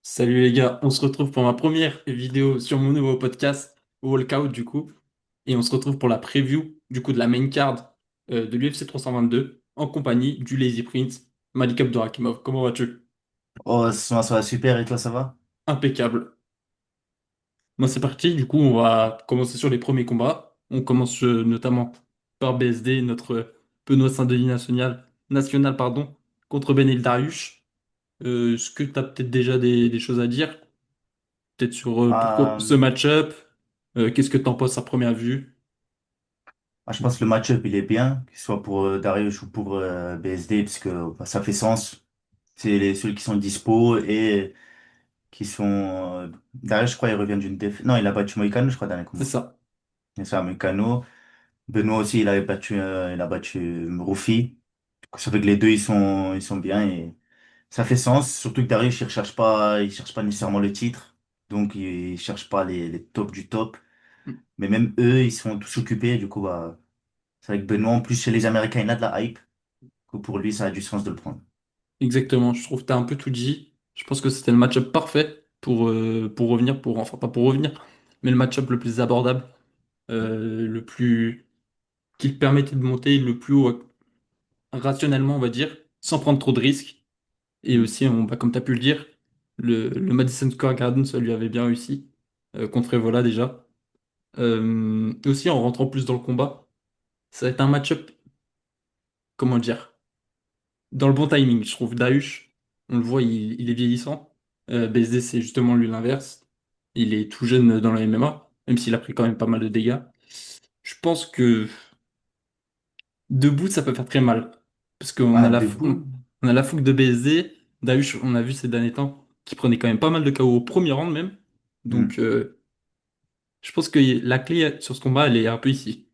Salut les gars, on se retrouve pour ma première vidéo sur mon nouveau podcast, Walkout du coup, et on se retrouve pour la preview du coup de la main card de l'UFC 322 en compagnie du Lazy Prince, Malik Abdurakhimov. Comment vas-tu? Oh, ça va super, et toi, ça va? Impeccable. Moi c'est parti, du coup on va commencer sur les premiers combats. On commence notamment par BSD, notre Benoît Saint-Denis national pardon, contre Benil Dariush. Est-ce que tu as peut-être déjà des choses à dire? Peut-être sur pourquoi ce Euh, match-up, qu'est-ce que t'en penses à première vue? je pense que le match-up, il est bien, que ce soit pour Darius ou pour BSD, parce que bah, ça fait sens. C'est ceux qui sont dispo et qui sont... Darius, je crois, il revient d'une défaite. Non, il a battu Moïcano, je crois, dernier C'est combat. ça. C'est ça, Moïcano. Benoît aussi, il a battu Rufi. Ça fait que les deux, ils sont bien et ça fait sens. Surtout que Darius, il cherche pas nécessairement le titre. Donc, il cherche pas les tops du top. Mais même eux, ils sont tous occupés. Du coup, bah, c'est vrai que Benoît, en plus, chez les Américains, il a de la hype. Du coup, pour lui, ça a du sens de le prendre. Exactement. Je trouve que t'as un peu tout dit. Je pense que c'était le match-up parfait pour revenir, enfin pas pour revenir, mais le match-up le plus abordable, le plus qui te permettait de monter le plus haut rationnellement, on va dire, sans prendre trop de risques. Et Mm. aussi, comme tu as pu le dire, le Madison Square Garden, ça lui avait bien réussi, contre Evola déjà. Et aussi, en rentrant plus dans le combat, ça va être un match-up, comment dire, dans le bon timing, je trouve. Dahush, on le voit, il est vieillissant. BSD, c'est justement lui l'inverse. Il est tout jeune dans la MMA, même s'il a pris quand même pas mal de dégâts. Je pense que debout, ça peut faire très mal. Parce qu'on Ah, a debout. on a la fougue de BSD. Dahush, on a vu ces derniers temps qu'il prenait quand même pas mal de KO au premier round même. Donc, Mm. je pense que la clé sur ce combat, elle est un peu ici.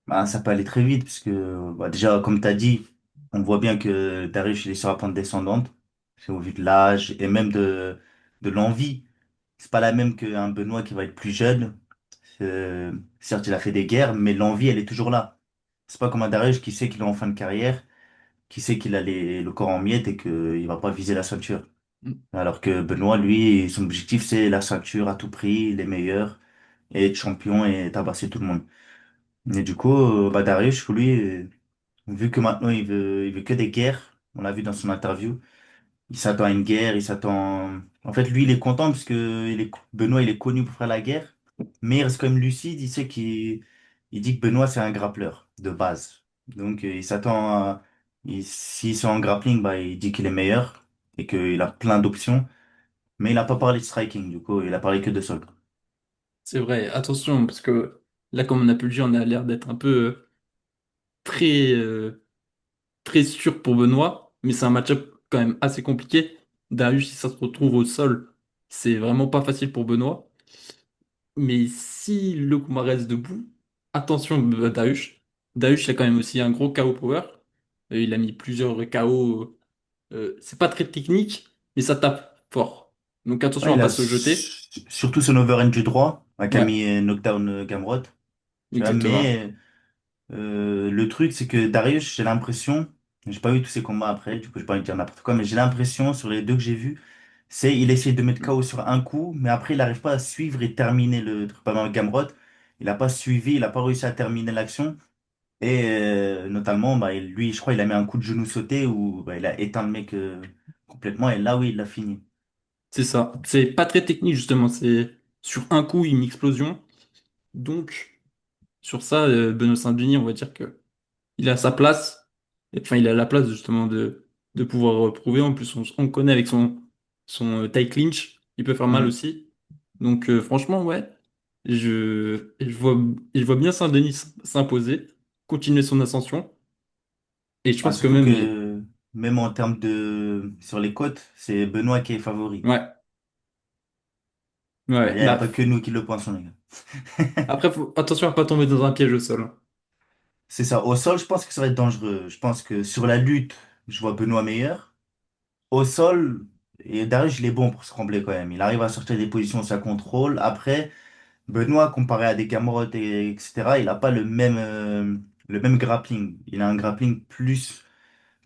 Bah, ça peut aller très vite, puisque bah, déjà, comme tu as dit, on voit bien que Darius, il est sur la pente descendante. C'est au vu de l'âge et même de l'envie. C'est pas la même qu'un Benoît qui va être plus jeune. Certes, il a fait des guerres, mais l'envie, elle est toujours là. C'est pas comme un Darius qui sait qu'il est en fin de carrière, qui sait qu'il a le corps en miettes et qu'il va pas viser la ceinture. Alors que Benoît, lui, son objectif, c'est la ceinture à tout prix, les meilleurs, et être champion et tabasser tout le monde. Et du coup, bah, Darius, lui, vu que maintenant il veut que des guerres, on l'a vu dans son interview, il s'attend à une guerre, il s'attend. En fait, lui, il est content parce que Benoît, il est connu pour faire la guerre, mais il reste quand même lucide, il sait il dit que Benoît, c'est un grappleur de base. Donc, il s'attend à. S'ils sont en grappling, bah, il dit qu'il est meilleur et qu'il a plein d'options. Mais il n'a pas parlé de striking, du coup, il a parlé que de sol. C'est vrai, attention, parce que là, comme on a pu le dire, on a l'air d'être un peu très, très sûr pour Benoît, mais c'est un match-up quand même assez compliqué. Darius, si ça se retrouve au sol, c'est vraiment pas facile pour Benoît. Mais si le combat reste debout, attention Darius. Darius, il a quand même aussi un gros KO power. Il a mis plusieurs KO. C'est pas très technique, mais ça tape fort. Donc attention Ouais, à pas se jeter. surtout son overhand du droit, qui a Ouais, mis knockdown Gamrot. Tu vois, exactement. mais le truc, c'est que Darius, j'ai l'impression, j'ai pas vu tous ses combats après, du coup, j'ai pas envie de dire n'importe quoi, mais j'ai l'impression, sur les deux que j'ai vus, c'est il essaie de mettre KO sur un coup, mais après, il arrive pas à suivre et terminer le truc. Par exemple, Gamrot, il a pas suivi, il a pas réussi à terminer l'action. Et notamment, bah, lui, je crois, il a mis un coup de genou sauté où bah, il a éteint le mec complètement, et là, oui, il l'a fini. C'est ça. C'est pas très technique, justement. C'est sur un coup une explosion. Donc, sur ça, Benoît Saint-Denis, on va dire que il a sa place. Enfin, il a la place, justement, de pouvoir prouver. En plus, on le connaît avec son tie clinch. Il peut faire mal Hmm. aussi. Donc, franchement, ouais. Je vois bien Saint-Denis s'imposer, continuer son ascension. Et je Ah, pense que surtout même, que même en termes de sur les côtes, c'est Benoît qui est favori. ouais, ouais. Il n'y a Bah, pas que nous qui le pensons, les gars. après, attention à pas tomber dans un piège au sol, hein. C'est ça. Au sol, je pense que ça va être dangereux. Je pense que sur la lutte, je vois Benoît meilleur. Au sol, et Darius, il est bon pour se trembler quand même. Il arrive à sortir des positions, ça contrôle. Après, Benoît, comparé à des Gamrot, etc., il n'a pas le même grappling. Il a un grappling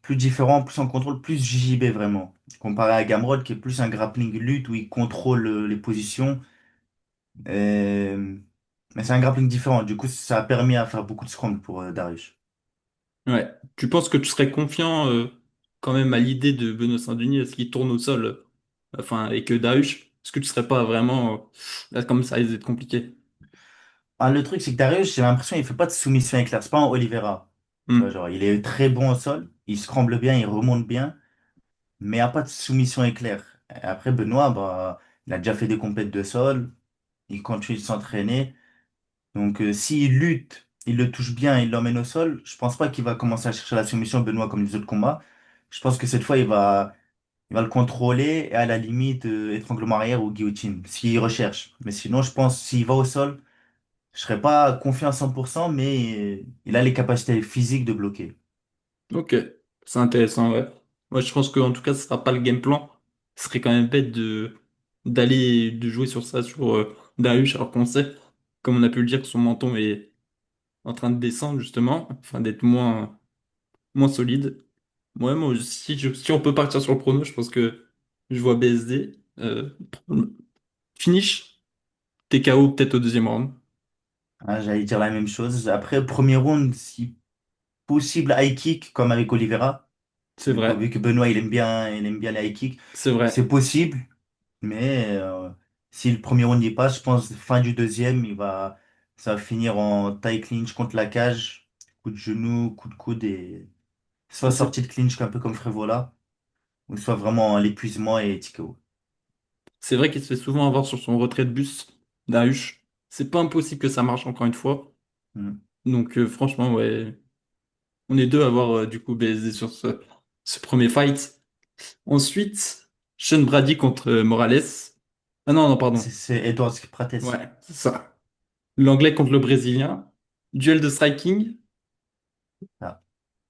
plus différent, plus en contrôle, plus JJB vraiment. Comparé à Gamrod qui est plus un grappling lutte où il contrôle les positions. Euh, Mais c'est un grappling différent. Du coup, ça a permis à faire beaucoup de scrambles pour Darius. Ouais. Tu penses que tu serais confiant quand même à l'idée de Benoît Saint-Denis, est-ce qu'il tourne au sol, enfin, et que Dahush, est-ce que tu serais pas vraiment là comme ça risque d'être compliqué? Ah, le truc, c'est que Darius, j'ai l'impression qu'il fait pas de soumission éclair. C'est pas un Oliveira. Tu vois, Hmm. genre, il est très bon au sol, il scramble bien, il remonte bien, mais il n'y a pas de soumission éclair. Et après, Benoît, bah, il a déjà fait des compètes de sol, il continue de s'entraîner. Donc, s'il lutte, il le touche bien, il l'emmène au sol, je pense pas qu'il va commencer à chercher la soumission, Benoît, comme les autres combats. Je pense que cette fois, il va le contrôler et à la limite, étranglement arrière ou guillotine, s'il recherche. Mais sinon, je pense, s'il va au sol, je serais pas confiant à 100%, mais il a les capacités physiques de bloquer. Ok, c'est intéressant, ouais. Moi, je pense qu'en tout cas, ce sera pas le game plan. Ce serait quand même bête de jouer sur ça, sur Darius, alors qu'on sait, comme on a pu le dire, que son menton est en train de descendre, justement, enfin, d'être moins solide. Ouais, moi, si on peut partir sur le prono, je pense que je vois BSD. Finish, TKO peut-être au deuxième round. Hein, j'allais dire la même chose. Après, premier round, si possible, high kick, comme avec Oliveira. C'est Vu vrai, que Benoît, il aime bien les high kicks. c'est vrai. C'est possible, mais si le premier round y passe, je pense fin du deuxième, ça va finir en tie clinch contre la cage, coup de genou, coup de coude et soit C'est sortie de clinch un peu comme Frévola, ou soit vraiment l'épuisement et TKO. c'est vrai qu'il se fait souvent avoir sur son retrait de bus d'Ahuche. C'est pas impossible que ça marche encore une fois. Hmm. Donc franchement, ouais, on est deux à avoir du coup BSD sur ce premier fight. Ensuite, Sean Brady contre Morales. Ah non, non, C'est pardon. c'est Edwards Prates. Ouais, c'est ça. L'anglais contre le brésilien. Duel de striking. Ah.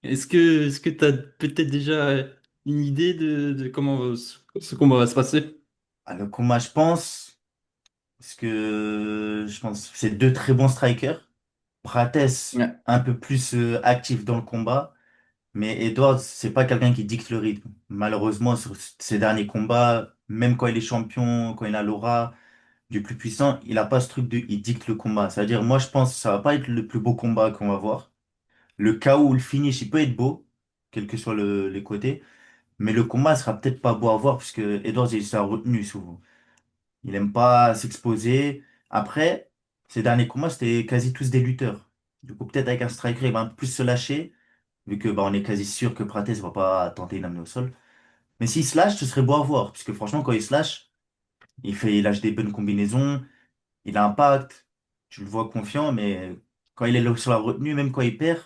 Est-ce que tu as peut-être déjà une idée de comment ce combat va se passer? Ah, le combat, je pense, parce que je pense que c'est deux très bons strikers. Prates, Ouais. un peu plus actif dans le combat. Mais Edwards, c'est pas quelqu'un qui dicte le rythme. Malheureusement, sur ses derniers combats, même quand il est champion, quand il a l'aura du plus puissant, il a pas ce truc de il dicte le combat. C'est-à-dire, moi, je pense que ça va pas être le plus beau combat qu'on va voir. Le KO ou le finish, il peut être beau, quels que soient les côtés, mais le combat sera peut-être pas beau à voir, puisque Edwards, il s'est retenu souvent. Il aime pas s'exposer. Après, ses derniers combats, c'était quasi tous des lutteurs. Du coup, peut-être avec un striker, il va un peu plus se lâcher vu que bah, on est quasi sûr que Prates va pas tenter d'amener au sol. Mais s'il se lâche, ce serait beau à voir, parce que franchement, quand il se lâche, il lâche des bonnes combinaisons, il a un impact, tu le vois confiant, mais quand il est là sur la retenue, même quand il perd,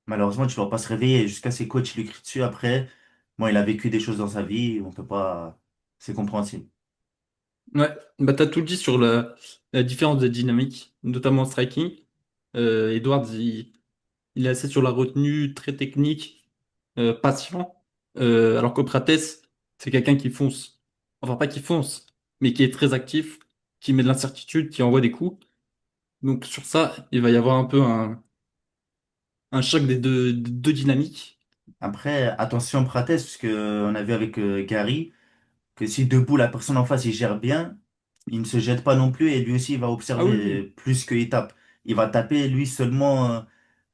malheureusement, tu ne vas pas se réveiller. Jusqu'à ses coachs, il lui crient dessus après. Bon, il a vécu des choses dans sa vie, on peut pas. C'est compréhensible. Ouais, bah t'as tout dit sur la différence de dynamique, notamment en striking. Edwards, il est assez sur la retenue, très technique, patient. Alors qu'Okrates, c'est quelqu'un qui fonce. Enfin, pas qui fonce, mais qui est très actif, qui met de l'incertitude, qui envoie des coups. Donc sur ça, il va y avoir un peu un choc des deux dynamiques. Après, attention Prates, parce que on a vu avec Gary que si debout, la personne en face, il gère bien, il ne se jette pas non plus et lui aussi, il va Ah oui, observer oui, plus qu'il tape. Il va taper, lui seulement,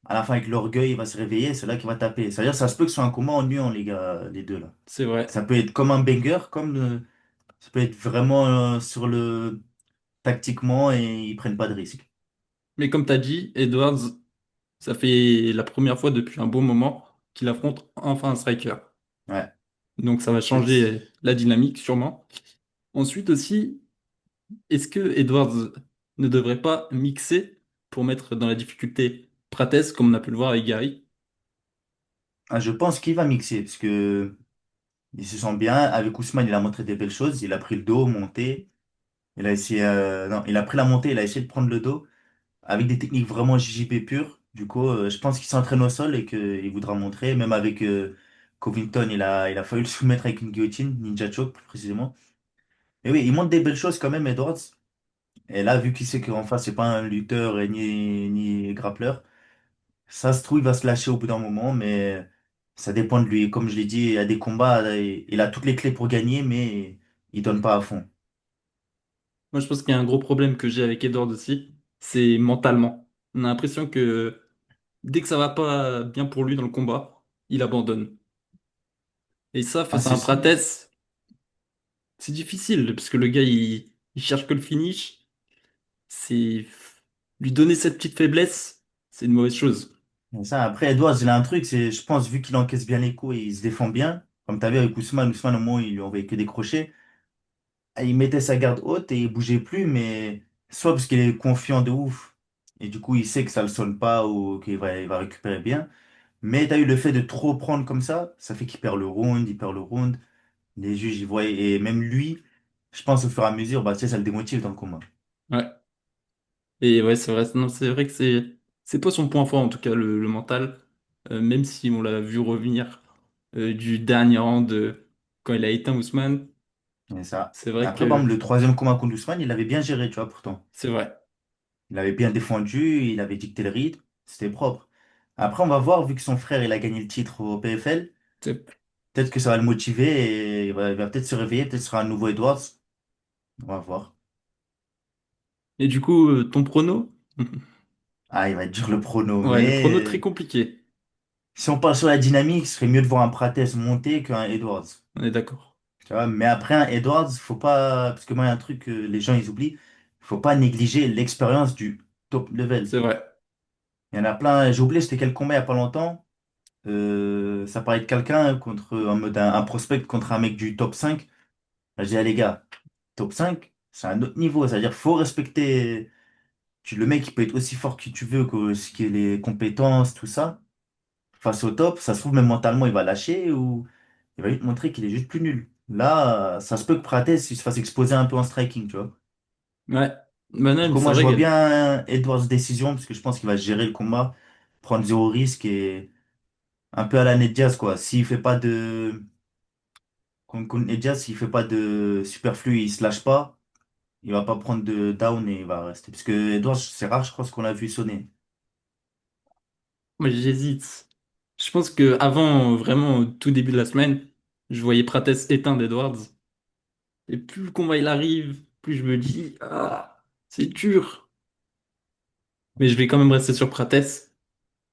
à la fin, avec l'orgueil, il va se réveiller, c'est là qu'il va taper. C'est-à-dire, ça se peut que ce soit un combat ennuyant, les gars, les deux là. c'est vrai. Ça peut être comme un banger, ça peut être vraiment sur le tactiquement et ils prennent pas de risques. Mais comme t'as dit, Edwards, ça fait la première fois depuis un bon moment qu'il affronte enfin un striker. Ouais. Donc ça va C'est- changer la dynamique, sûrement. Ensuite aussi, est-ce que Edwards ne devrait pas mixer pour mettre dans la difficulté Prates, comme on a pu le voir avec Gary? Ah, je pense qu'il va mixer parce que il se sent bien. Avec Ousmane, il a montré des belles choses. Il a pris le dos, monté. Il a essayé, non, il a pris la montée, il a essayé de prendre le dos avec des techniques vraiment JJB pures. Du coup, je pense qu'il s'entraîne au sol et qu'il voudra montrer. Même avec Covington, il a failli le soumettre avec une guillotine, Ninja Choke plus précisément. Et oui, il montre des belles choses quand même, Edwards. Et là, vu qu'il sait qu'en face, c'est pas un lutteur et ni grappleur, ça se trouve, il va se lâcher au bout d'un moment, mais Ça dépend de lui. Comme je l'ai dit, il y a des combats, il a toutes les clés pour gagner, mais il donne pas à fond. Moi, je pense qu'il y a un gros problème que j'ai avec Edward aussi, c'est mentalement. On a l'impression que dès que ça va pas bien pour lui dans le combat, il abandonne. Et ça, Ah, face à c'est un ça. Prates, c'est difficile, parce que le gars, il cherche que le finish. C'est lui donner cette petite faiblesse, c'est une mauvaise chose. C'est ça. Après, Edwards, il a un truc, c'est, je pense, vu qu'il encaisse bien les coups et il se défend bien, comme tu as vu avec Ousmane, Ousmane, au moins, il lui envoyait que des crochets. Il mettait sa garde haute et il bougeait plus, mais soit parce qu'il est confiant de ouf, et du coup, il sait que ça le sonne pas ou il va récupérer bien. Mais t'as eu le fait de trop prendre comme ça fait qu'il perd le round, il perd le round. Les juges, ils voient, et même lui, je pense au fur et à mesure, bah, tu sais, ça le démotive dans le combat. Ouais. Et ouais, c'est vrai, non, c'est vrai que c'est pas son point fort, en tout cas, le mental. Même si on l'a vu revenir du dernier round quand il a éteint Ousmane, Et ça. c'est Et vrai après, par que exemple, le troisième combat contre Ousmane, il avait bien géré, tu vois, pourtant. c'est vrai. Il avait bien défendu, il avait dicté le rythme, c'était propre. Après, on va voir, vu que son frère, il a gagné le titre au PFL, C'est- peut-être que ça va le motiver et il va peut-être se réveiller, peut-être ce sera un nouveau Edwards. On va voir. Et du coup, ton prono? Ah, il va être dur le prono, Ouais, le prono très mais compliqué. si on parle sur la dynamique, ce serait mieux de voir un Prates monter qu'un Edwards. On est d'accord. Tu vois, mais après un Edwards, faut pas, parce que moi, il y a un truc que les gens ils oublient, faut pas négliger l'expérience du top level. C'est vrai. Il y en a plein, j'ai oublié c'était quel combat il y a pas longtemps. Ça parlait de quelqu'un contre en mode un prospect contre un mec du top 5. Là, je dis, ah, les gars, top 5 c'est un autre niveau. C'est-à-dire, faut respecter. Le mec, il peut être aussi fort que tu veux, que ce qui est les compétences, tout ça. Face au top, ça se trouve, même mentalement, il va lâcher ou il va lui montrer qu'il est juste plus nul. Là, ça se peut que Prates, il se fasse exposer un peu en striking, tu vois. Ouais. Bah Du non, mais coup, c'est moi, je vrai vois que bien Edwards' décision, parce que je pense qu'il va gérer le combat, prendre zéro risque et un peu à la Ned Diaz, quoi. S'il fait pas de. Contre Ned Diaz, s'il fait pas de superflu, il se lâche pas, il va pas prendre de down et il va rester. Parce que Edwards, c'est rare, je crois, ce qu'on l'a vu sonner. moi j'hésite. Je pense que avant, vraiment, au tout début de la semaine, je voyais Prates éteindre Edwards. Et plus le combat il arrive, plus je me dis, ah, c'est dur. Mais je vais quand même rester sur Prates.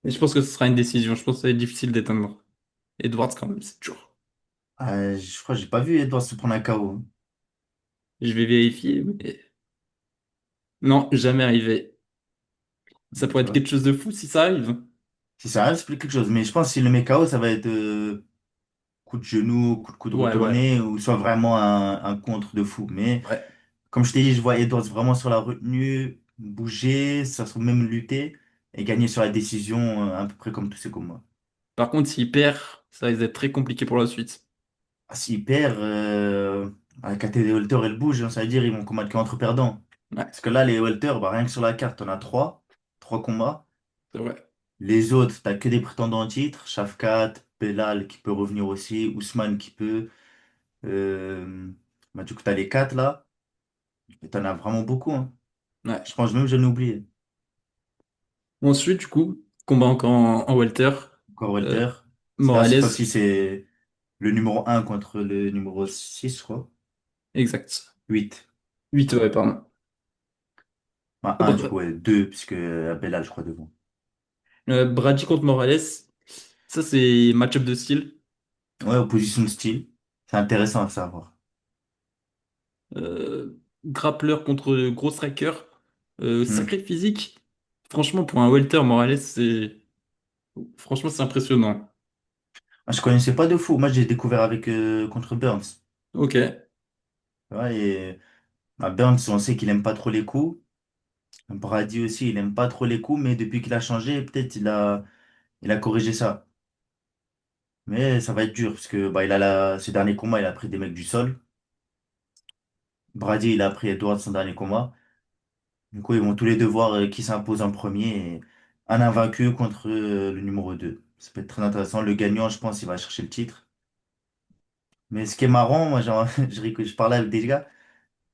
Et je pense que ce sera une décision. Je pense que ça va être difficile d'éteindre Edwards quand même, c'est dur. Je crois que j'ai pas vu Edwards se prendre un KO. Je vais vérifier, mais non, jamais arrivé. Ça pourrait Tu être vois. quelque chose de fou si ça arrive. Si ça arrive, c'est plus quelque chose. Mais je pense que si le met KO, ça va être coup de genou, coup de Ouais, ouais, retourné, ou soit vraiment un contre de fou. Mais ouais. comme je t'ai dit, je vois Edwards vraiment sur la retenue, bouger, ça se trouve même lutter et gagner sur la décision, à peu près comme tous ces combats. Par contre, s'il perd, ça risque d'être très compliqué pour la suite. Ah, s'il perd, la KT Welter, elle bouge, hein, ça veut dire ils vont combattre qu'entre perdants. Ouais, Parce que là, les Welter, bah, rien que sur la carte, on a trois combats. c'est vrai. Les autres, t'as que des prétendants au titre. Shafkat, Belal qui peut revenir aussi, Ousmane qui peut. Euh, Bah, du coup, t'as les quatre là. Et t'en as vraiment beaucoup, hein. Ouais. Je pense même que j'en ai oublié. Ensuite, du coup, combat encore en welter. Encore Euh, Welter. Là, cette Morales, fois-ci, c'est le numéro un contre le numéro 6 je crois. exact. 8. 8, ouais, pardon. Enfin, 1 du coup, Br- ouais. 2 puisque Belal, je crois, devant. Brady contre Morales, ça c'est match-up de style. Ouais, opposition de style. C'est intéressant à savoir. Grappleur contre gros striker. Hmm. Sacré physique. Franchement, pour un welter, Morales, c'est... Franchement, c'est impressionnant. Ah, je connaissais pas de fou. Moi, j'ai découvert avec contre Burns. Ok. Ouais, et bah, Burns, on sait qu'il aime pas trop les coups. Brady aussi, il aime pas trop les coups, mais depuis qu'il a changé, peut-être il a corrigé ça. Mais ça va être dur, parce que bah, ses derniers combats, il a pris des mecs du sol. Brady, il a pris Edwards son dernier combat. Du coup, ils vont tous les deux voir qui s'impose en premier. Et un invaincu contre le numéro 2. Ça peut être très intéressant. Le gagnant, je pense, il va chercher le titre. Mais ce qui est marrant, moi, genre, je parlais avec des gars.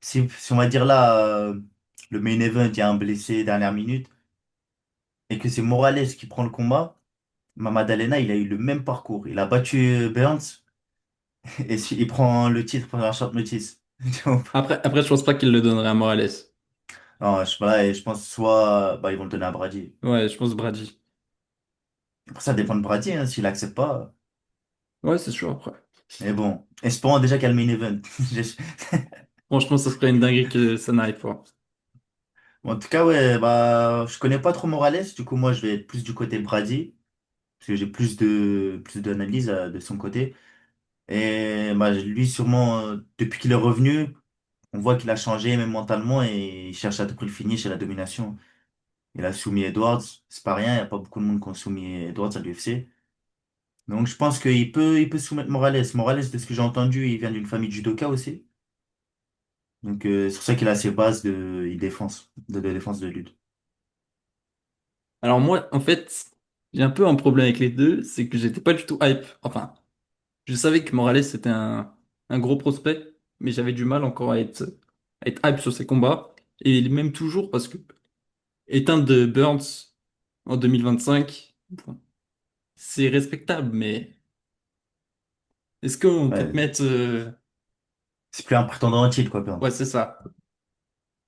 Si on va dire là, le main event, il y a un blessé dernière minute, et que c'est Morales qui prend le combat. Mamadalena, il a eu le même parcours. Il a battu Burns et il prend le titre pour la short notice. Après, je pense pas qu'il le donnerait à Morales. Non, je sais pas, et je pense soit bah, ils vont le donner à Brady. Ouais, je pense Brady. Après, ça dépend de Brady, hein, s'il accepte pas. Ouais, c'est sûr, après. Mais bon, espérons déjà qu'il y a le main event. Franchement, ça serait une dinguerie que ça n'arrive pas. En tout cas, ouais, bah, je connais pas trop Morales, du coup, moi, je vais être plus du côté Brady, parce que j'ai plus d'analyse de son côté. Et bah, lui, sûrement, depuis qu'il est revenu, on voit qu'il a changé, même mentalement, et il cherche à tout prix le finish et la domination. Il a soumis Edwards, c'est pas rien, il n'y a pas beaucoup de monde qui ont soumis Edwards à l'UFC. Donc, je pense qu'il peut soumettre Morales. Morales, de ce que j'ai entendu, il vient d'une famille de judoka aussi. Donc, c'est pour ça qu'il a ses bases de défense de lutte. Alors moi, en fait, j'ai un peu un problème avec les deux, c'est que j'étais pas du tout hype. Enfin, je savais que Morales c'était un gros prospect, mais j'avais du mal encore à être hype sur ses combats. Et même toujours parce que éteindre de Burns en 2025, bon, c'est respectable, mais est-ce qu'on peut te Ouais, mettre... c'est plus un prétendant au titre, quoi, Burns. Ouais, c'est ça.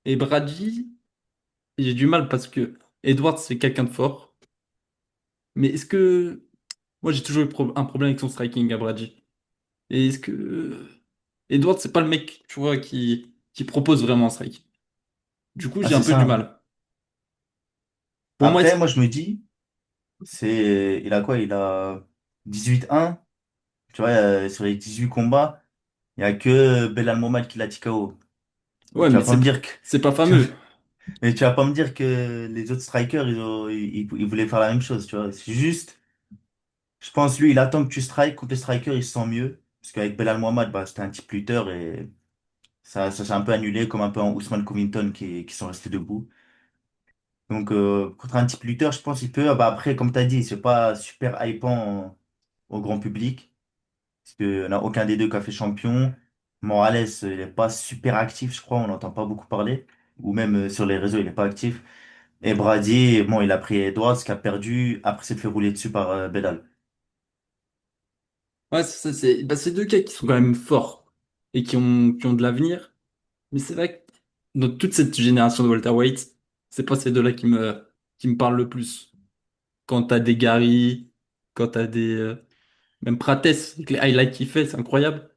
Et Brady, j'ai du mal parce que Edwards c'est quelqu'un de fort, mais est-ce que... Moi j'ai toujours eu un problème avec son striking à Brady. Et est-ce que... Edwards c'est pas le mec, tu vois, qui propose vraiment un strike. Du coup Ah, j'ai un c'est peu ça, du hein. mal. Pour moi, Après, moi, je me dis, il a quoi? Il a 18-1. Tu vois, sur les 18 combats, il n'y a que Belal Mohamed qui l'a TKO. ouais, Tu mais vas pas me dire que, c'est pas tu vois, fameux. mais tu vas pas me dire que les autres strikers, ils voulaient faire la même chose, tu vois. C'est juste, je pense, lui, il attend que tu strikes. Contre les strikers, il se sent mieux. Parce qu'avec Belal Mohamed, bah, c'était un type lutteur et ça s'est un peu annulé, comme un peu en Ousmane Covington qui sont restés debout. Donc, contre un type lutteur, je pense qu'il peut. Ah bah, après, comme tu as dit, c'est pas super hypant au grand public. Parce qu'il n'y en a aucun des deux qui a fait champion. Morales, il n'est pas super actif, je crois. On n'entend pas beaucoup parler. Ou même sur les réseaux, il n'est pas actif. Et Brady, bon, il a pris Edwards qui a perdu. Après, s'est fait rouler dessus par Belal. Ouais, c'est ça, c'est bah, c'est deux gars qui sont quand même forts et qui ont de l'avenir. Mais c'est vrai que dans toute cette génération de welterweight, c'est pas ces deux-là qui me parlent le plus. Quand t'as des Gary, quand t'as des... même Prates, avec les highlights qu'il fait, c'est incroyable.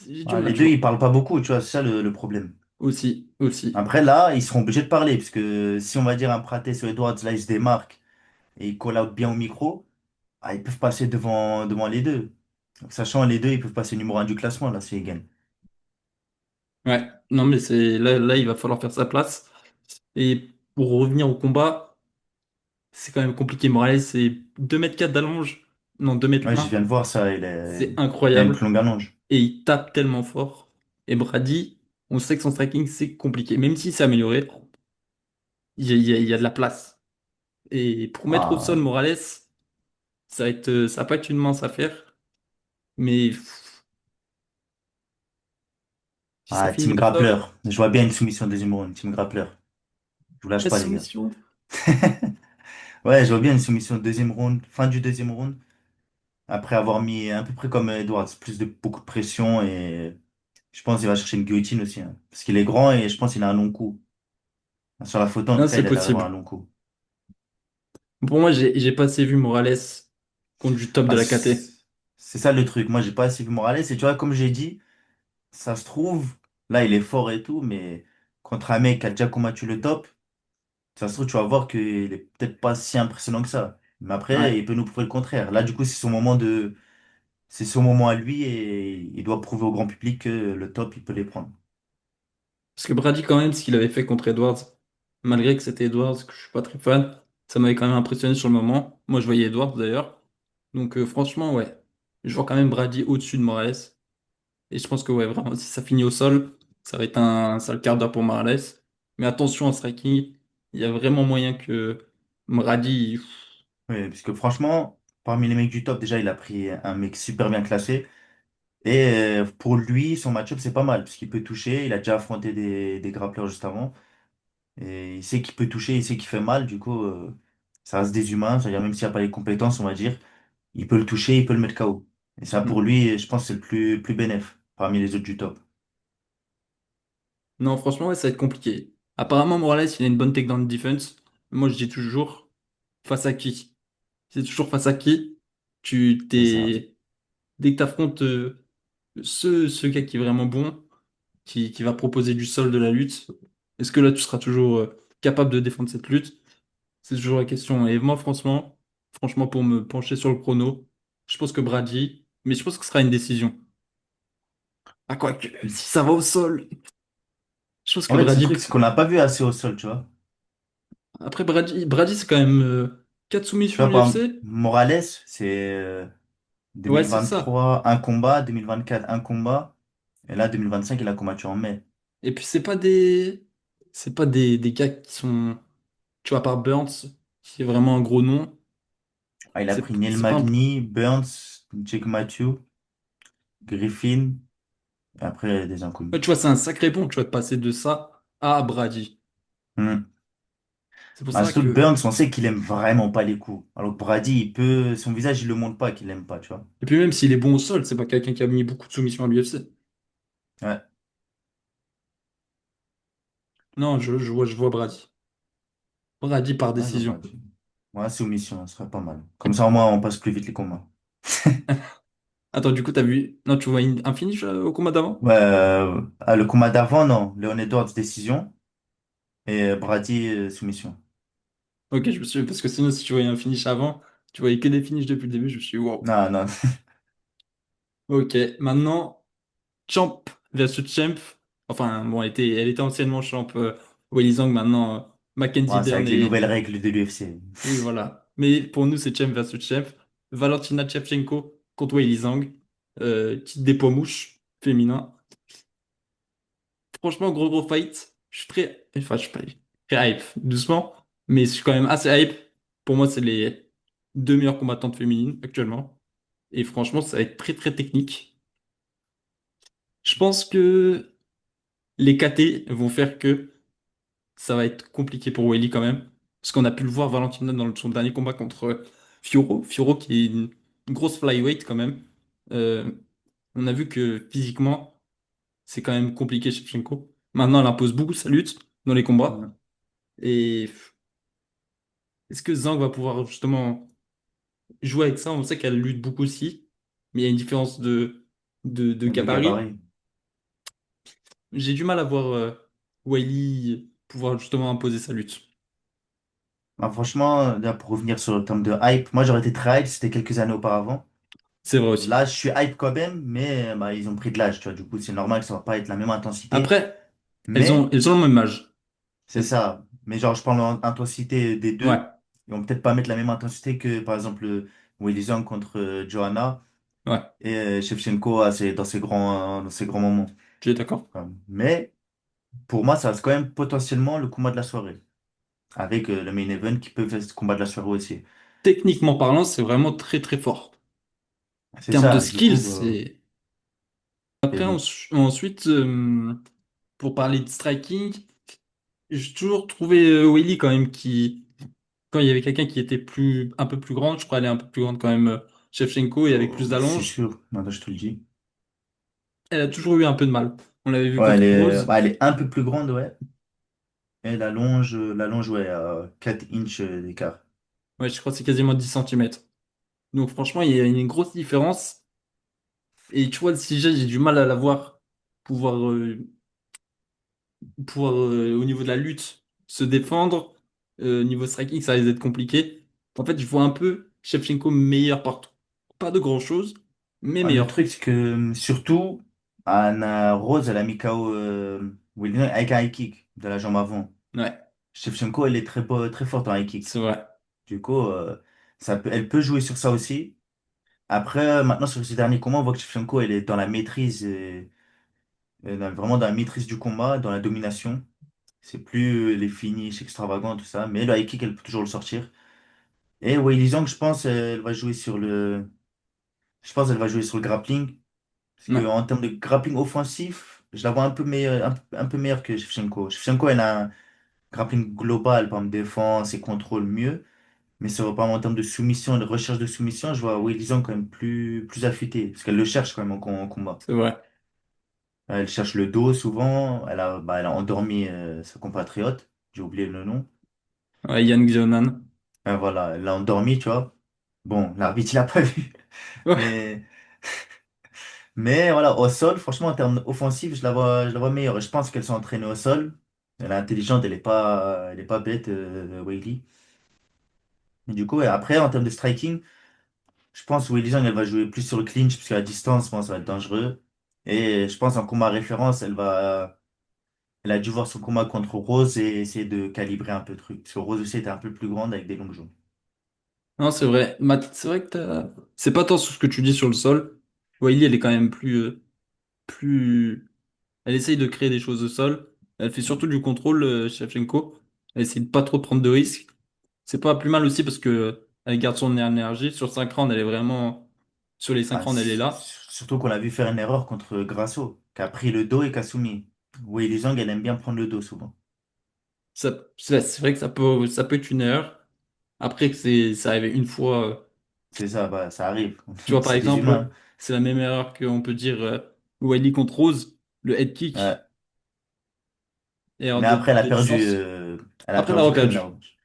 J'ai du Ah, mal, les tu deux, vois. ils parlent pas beaucoup, tu vois, c'est ça le problème. Aussi, aussi. Après, là, ils seront obligés de parler. Parce que si on va dire un Prates ou Edwards, là, ils se démarquent et ils call out bien au micro, ah, ils peuvent passer devant les deux. Donc, sachant les deux, ils peuvent passer numéro un du classement, là, s'ils gagnent. Ouais, non mais c'est là, il va falloir faire sa place. Et pour revenir au combat, c'est quand même compliqué. Morales, c'est 2 m 4 d'allonge. Non, 2 m Ouais, je 1. viens de voir ça, C'est il a une incroyable. plus longue allonge. Et il tape tellement fort. Et Brady, on sait que son striking, c'est compliqué. Même s'il s'est amélioré, il y a de la place. Et pour mettre au sol Ah, Morales, ça va pas être une mince affaire. Mais si ça finit Team au sol, Grappler. Je vois bien une soumission deuxième round, Team Grappler. Je vous lâche la pas, les gars. soumission. Ouais, je vois bien une soumission deuxième round, fin du deuxième round. Après avoir mis à peu près comme Edwards, beaucoup de pression et je pense qu'il va chercher une guillotine aussi, hein. Parce qu'il est grand et je pense qu'il a un long cou. Sur la photo, en tout Non, cas, c'est il a l'air d'avoir possible. un long cou. Pour moi, j'ai pas assez vu Morales contre du top de Bah, la KT. c'est ça le truc. Moi, j'ai pas assez vu Morales. Et tu vois, comme j'ai dit, ça se trouve, là, il est fort et tout, mais contre un mec qui a déjà combattu le top, ça se trouve, tu vas voir qu'il est peut-être pas si impressionnant que ça. Mais après, Ouais. il peut nous prouver le contraire. Là, du coup, c'est son moment à lui et il doit prouver au grand public que le top, il peut les prendre. Parce que Brady, quand même, ce qu'il avait fait contre Edwards, malgré que c'était Edwards, que je suis pas très fan, ça m'avait quand même impressionné sur le moment. Moi, je voyais Edwards d'ailleurs. Donc, franchement, ouais. Je vois quand même Brady au-dessus de Morales. Et je pense que, ouais, vraiment, si ça finit au sol, ça va être un sale quart d'heure pour Morales. Mais attention en striking, il y a vraiment moyen que Brady. Oui, parce que franchement, parmi les mecs du top, déjà, il a pris un mec super bien classé. Et pour lui, son match-up, c'est pas mal, parce qu'il peut toucher. Il a déjà affronté des grappleurs juste avant. Et il sait qu'il peut toucher, il sait qu'il fait mal. Du coup, Ça reste des humains, c'est-à-dire même s'il n'y a pas les compétences, on va dire, il peut le toucher, il peut le mettre KO. Et ça, pour Mm. lui, je pense, c'est le plus bénéf parmi les autres du top. Non, franchement, ouais, ça va être compliqué. Apparemment, Morales, il a une bonne take down defense. Moi, je dis toujours, face à qui? C'est toujours face à qui? Tu C'est ça. t'es. Dès que tu affrontes ce gars qui est vraiment bon, qui va proposer du sol de la lutte, est-ce que là, tu seras toujours capable de défendre cette lutte? C'est toujours la question. Et moi, franchement, pour me pencher sur le chrono, je pense que Brady, mais je pense que ce sera une décision. Ah, quoi que, si ça va au sol, je pense que En fait, ce Brady. truc, c'est qu'on l'a pas vu assez au sol, tu vois. Après, Brady c'est quand même 4 Tu soumissions à vois, par exemple, l'UFC. Morales, c'est Ouais, c'est ça. 2023, un combat, 2024, un combat, et là, 2025, il a combattu en mai. Et puis, c'est pas des gars qui sont. Tu vois, à part Burns, qui est vraiment un gros nom, Ah, il a c'est pris Neil c'est pas un. Magny, Burns, Jake Matthew, Griffin, et après, des inconnus. Ouais, tu vois, c'est un sacré pont, tu vois, de passer de ça à Brady. Hmm. C'est pour Bah, ça surtout que que. Burns, on sait qu'il aime vraiment pas les coups. Alors que Brady, il peut, son visage, il le montre pas qu'il aime pas, tu vois. Et puis, même s'il est bon au sol, c'est pas quelqu'un qui a mis beaucoup de soumissions à l'UFC. Ouais, Non, je vois Brady. Brady par ouais, je vois décision. Brady. Ouais, soumission, ce serait pas mal. Comme ça, au moins, on passe plus vite les combats. Attends, du coup, t'as vu. Non, tu vois un finish au combat d'avant? Ouais, le combat d'avant, non. Leon Edwards, décision. Et Brady, soumission. Ok, je me suis. Parce que sinon, si tu voyais un finish avant, tu voyais que des finishes depuis le début, je me suis dit, wow. Non, non. Ok, maintenant. Champ versus Champ. Enfin, bon, elle était anciennement Champ Weili Zhang, maintenant Mackenzie Ouais, c'est Dern avec les et. nouvelles règles de l'UFC. Oui, voilà. Mais pour nous, c'est Champ versus Champ. Valentina Shevchenko contre Weili Zhang. Petite des poids mouches féminin. Franchement, gros fight. Je suis très. Enfin, je suis pas très hype, doucement. Mais je suis quand même assez hype. Pour moi, c'est les deux meilleures combattantes féminines actuellement. Et franchement, ça va être très technique. Je pense que les KT vont faire que ça va être compliqué pour Weili quand même. Parce qu'on a pu le voir Valentina dans son dernier combat contre Fioro. Fioro qui est une grosse flyweight quand même. Euh, on a vu que physiquement, c'est quand même compliqué chez Shevchenko. Maintenant, elle impose beaucoup sa lutte dans les combats. Mm. Et est-ce que Zhang va pouvoir justement jouer avec ça? On sait qu'elle lutte beaucoup aussi. Mais il y a une différence de De gabarit. gabarit. J'ai du mal à voir Weili pouvoir justement imposer sa lutte. Bah, franchement, là, pour revenir sur le terme de hype, moi, j'aurais été très hype, c'était quelques années auparavant. C'est vrai aussi. Là, je suis hype quand même, mais bah, ils ont pris de l'âge, tu vois. Du coup, c'est normal que ça va pas être la même intensité. Après, elles ont, Mais, elles ont le même âge. c'est ça. Mais genre, je parle d'intensité des Ouais, deux. Ils vont peut-être pas mettre la même intensité que, par exemple, Weili Zhang contre Johanna ouais, et Shevchenko dans ses grands moments. tu es d'accord. Mais, pour moi, ça reste quand même potentiellement le combat de la soirée. Avec le main event qui peut faire ce combat de la soirée aussi. Techniquement parlant, c'est vraiment très fort. En C'est termes de ça. Du skills, coup, c'est. c'est Après, bon. ensuite, pour parler de striking, j'ai toujours trouvé Weili quand même qui. Quand il y avait quelqu'un qui était un peu plus grande, je crois qu'elle est un peu plus grande quand même, Shevchenko, et avec plus C'est d'allonge, sûr. Maintenant, je te le dis. elle a toujours eu un peu de mal. On l'avait vu Ouais, contre Rose. elle est un peu plus grande, ouais. Et la longe, ouais, à 4 inches d'écart. Ouais, je crois que c'est quasiment 10 centimètres. Donc franchement, il y a une grosse différence. Et tu vois, si j'ai du mal à la voir pouvoir au niveau de la lutte, se défendre. Niveau striking, ça risque d'être compliqué. En fait, je vois un peu Shevchenko meilleur partout. Pas de grand-chose, mais Ah, le meilleur. truc, c'est que surtout, Anna Rose, elle a mis KO William avec un high kick de la jambe avant. Ouais, Shevchenko, elle est très forte en high kick. c'est vrai. Du coup, elle peut jouer sur ça aussi. Après, maintenant, sur ces derniers combats, on voit que Shevchenko, elle est dans la maîtrise, vraiment dans la maîtrise du combat, dans la domination. C'est plus les finishes extravagants, tout ça. Mais le high kick, elle peut toujours le sortir. Et Weili Zhang, je pense, elle va jouer sur je pense qu'elle va jouer sur le grappling. Parce Ouais. qu'en termes de grappling offensif, je la vois un peu meilleure que Shevchenko. Shevchenko, elle a un grappling global, par exemple, défense et contrôle mieux. Mais sur, par exemple, en termes de soumission, de recherche de soumission, je vois Wei Lizang quand même plus affûtée. Parce qu'elle le cherche quand même en combat. C'est vrai. Elle cherche le dos souvent. Elle a endormi sa compatriote. J'ai oublié le nom. Ouais, Yann Xiaonan. Voilà, elle l'a endormi, tu vois. Bon, l'arbitre, il a pas vu. Ouais, Mais, mais voilà, au sol, franchement, en termes offensifs, je la vois meilleure. Et je pense qu'elles sont entraînées au sol. Elle est intelligente, elle est pas bête, Weili. Et du coup, ouais, après, en termes de striking, je pense que Weili Zhang, elle va jouer plus sur le clinch, parce qu'à distance, je pense, ça va être dangereux. Et je pense en combat référence, elle a dû voir son combat contre Rose et essayer de calibrer un peu le truc. Parce que Rose aussi était un peu plus grande avec des longues jambes. non, c'est vrai. C'est vrai que c'est pas tant sur ce que tu dis sur le sol. Wiley, elle est quand même plus. Elle essaye de créer des choses au sol. Elle fait surtout du contrôle, Shevchenko. Elle essaye de pas trop prendre de risques. C'est pas plus mal aussi parce que elle garde son énergie. Sur 5 rounds, elle est vraiment. Sur les 5 Ah, rounds, elle est là. surtout qu'on l'a vu faire une erreur contre Grasso, qui a pris le dos et qui a soumis. Weili Zhang, elle aime bien prendre le dos souvent. C'est vrai que ça peut être une erreur. Après que c'est arrivé une fois. C'est ça, bah, ça arrive. Tu vois, par C'est des humains. exemple, c'est la même erreur qu'on peut dire Wiley contre Rose, le head kick. Ouais. Erreur Mais après, de licence. elle a Après, elle a perdu quand même la reperdu. revanche.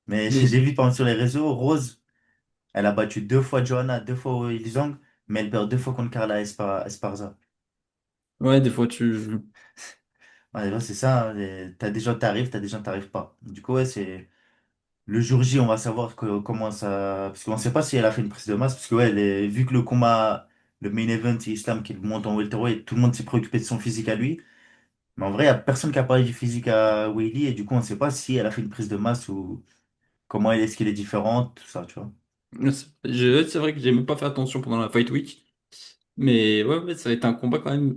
Mais Mais j'ai vu par exemple, sur les réseaux, Rose, elle a battu 2 fois Johanna, 2 fois Weili Zhang, mais elle perd 2 fois contre Carla Esparza. ouais, des fois, tu. Ouais, ouais, c'est ça, hein, t'as des gens qui t'arrivent, t'as des gens qui t'arrivent pas. Du coup, ouais, c'est. Le jour J, on va savoir comment ça. Parce qu'on sait pas si elle a fait une prise de masse. Parce que, ouais, vu que le combat, le main event, c'est Islam qui monte en welterweight, tout le monde s'est préoccupé de son physique à lui. Mais en vrai, il n'y a personne qui a parlé du physique à Weili. Et du coup, on sait pas si elle a fait une prise de masse ou comment est-ce qu'elle est différente, tout ça, tu vois. C'est vrai que j'ai même pas fait attention pendant la Fight Week. Mais ouais, ouais, ça va être un combat quand même.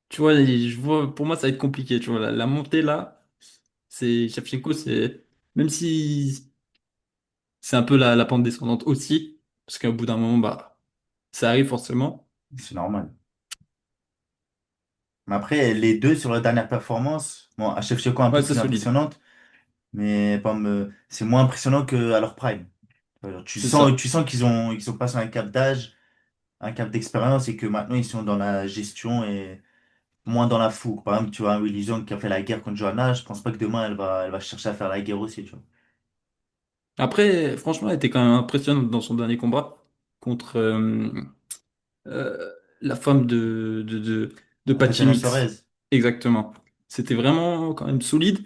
Tu vois, je vois, pour moi, ça va être compliqué. Tu vois, la montée là, c'est Shevchenko, c'est. Même si c'est un peu la pente descendante aussi, parce qu'au bout d'un moment, bah, ça arrive forcément. C'est normal. Mais après, les deux sur la dernière performance, bon, à Shevchenko un Ouais, peu c'est plus solide. impressionnante, mais c'est moins impressionnant qu'à leur prime. Tu C'est sens, ça. tu sens qu'ils ont passé un cap d'âge, un cap d'expérience et que maintenant ils sont dans la gestion et moins dans la fougue. Par exemple, tu vois, un Willy Zhang qui a fait la guerre contre Johanna, je pense pas que demain elle va chercher à faire la guerre aussi, tu vois. Après, franchement, elle était quand même impressionnante dans son dernier combat contre la femme de Patty Tatiana Mix. Suarez. Exactement. C'était vraiment quand même solide,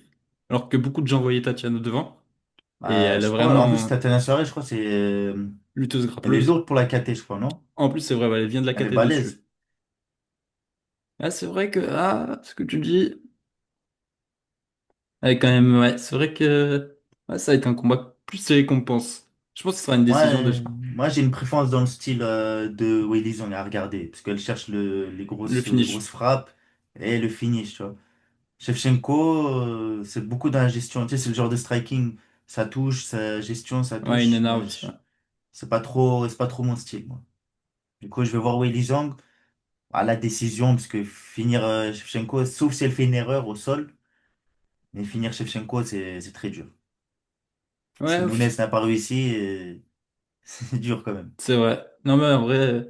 alors que beaucoup de gens voyaient Tatiana devant. Et elle a Je crois, en plus, vraiment Tatiana Suarez, je crois, lutteuse elle est grappleuse. lourde pour la KT, je crois, non? En plus, c'est vrai, ouais, elle vient de la Elle est KT balèze. dessus. Ah, c'est vrai que, ah, ce que tu dis, elle est quand même, ouais, c'est vrai que ouais, ça va être un combat plus serré qu'on pense. Je pense que ce sera une décision de Moi, j'ai une préférence dans le style de Weili Zhang à regarder, parce qu'elle cherche le les finish. grosses frappes et le finish, tu vois. Shevchenko, c'est beaucoup dans la gestion. Tu sais, c'est le genre de striking, ça touche, sa gestion, ça Ouais, in touche. and Moi, out. Ouais. c'est pas trop mon style, moi. Du coup, je vais voir Weili Zhang à la décision, parce que finir Shevchenko, sauf si elle fait une erreur au sol, mais finir Shevchenko, c'est très dur. Si Ouais, Nunes n'a pas réussi, c'est dur quand même. c'est vrai. Non, mais en vrai,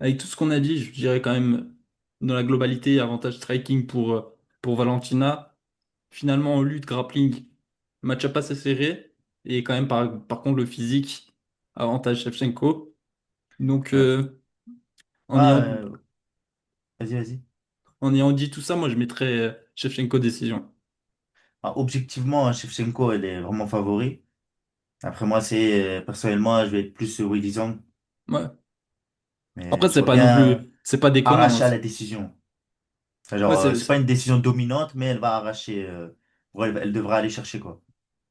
avec tout ce qu'on a dit, je dirais quand même, dans la globalité, avantage striking pour Valentina. Finalement, en lutte, grappling, match-up assez serré. Et quand même, par contre, le physique, avantage Shevchenko. Donc, Ouais. en Ah, ayant, vas-y, vas-y. en ayant dit tout ça, moi, je mettrais Shevchenko décision. Ah, objectivement, Shevchenko, elle est vraiment favori. Après, moi, personnellement, je vais être plus Weili Zhang, Ouais. Après, mais je c'est vois pas non bien plus, c'est pas déconnant, hein. arracher à la décision. Enfin, Ouais, genre, c'est pas une décision dominante, mais elle va arracher. Ouais, elle devra aller chercher, quoi.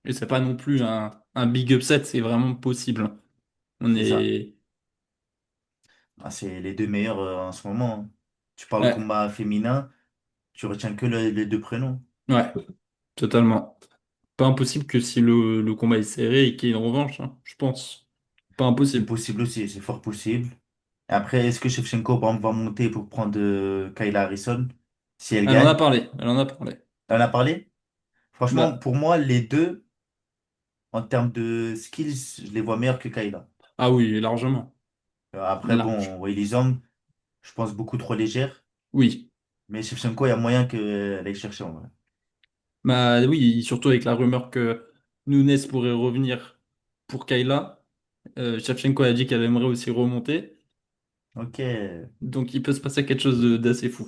et c'est pas non plus un big upset, c'est vraiment possible. On C'est ça. est, Ah, c'est les deux meilleurs en ce moment, hein. Tu parles ouais, combat féminin, tu retiens que les deux prénoms. ouais, totalement. Pas impossible que si le combat est serré et qu'il y ait une revanche, hein, je pense. Pas C'est impossible. possible aussi, c'est fort possible. Après, est-ce que Shevchenko, par exemple, va monter pour prendre Kayla Harrison si elle Elle en a gagne? parlé, elle en a parlé. Elle en a parlé? Franchement, Bah, pour moi, les deux. en termes de skills, je les vois meilleurs que Kayla. Ah oui, largement. Après, Large. bon, Weili Zhang, je pense beaucoup trop légère. Oui. Mais Shevchenko, il y a moyen qu'elle aille chercher en vrai. Bah oui, surtout avec la rumeur que Nunes pourrait revenir pour Kayla. Shevchenko a dit qu'elle aimerait aussi remonter. Ok, Donc il peut se passer quelque chose d'assez fou.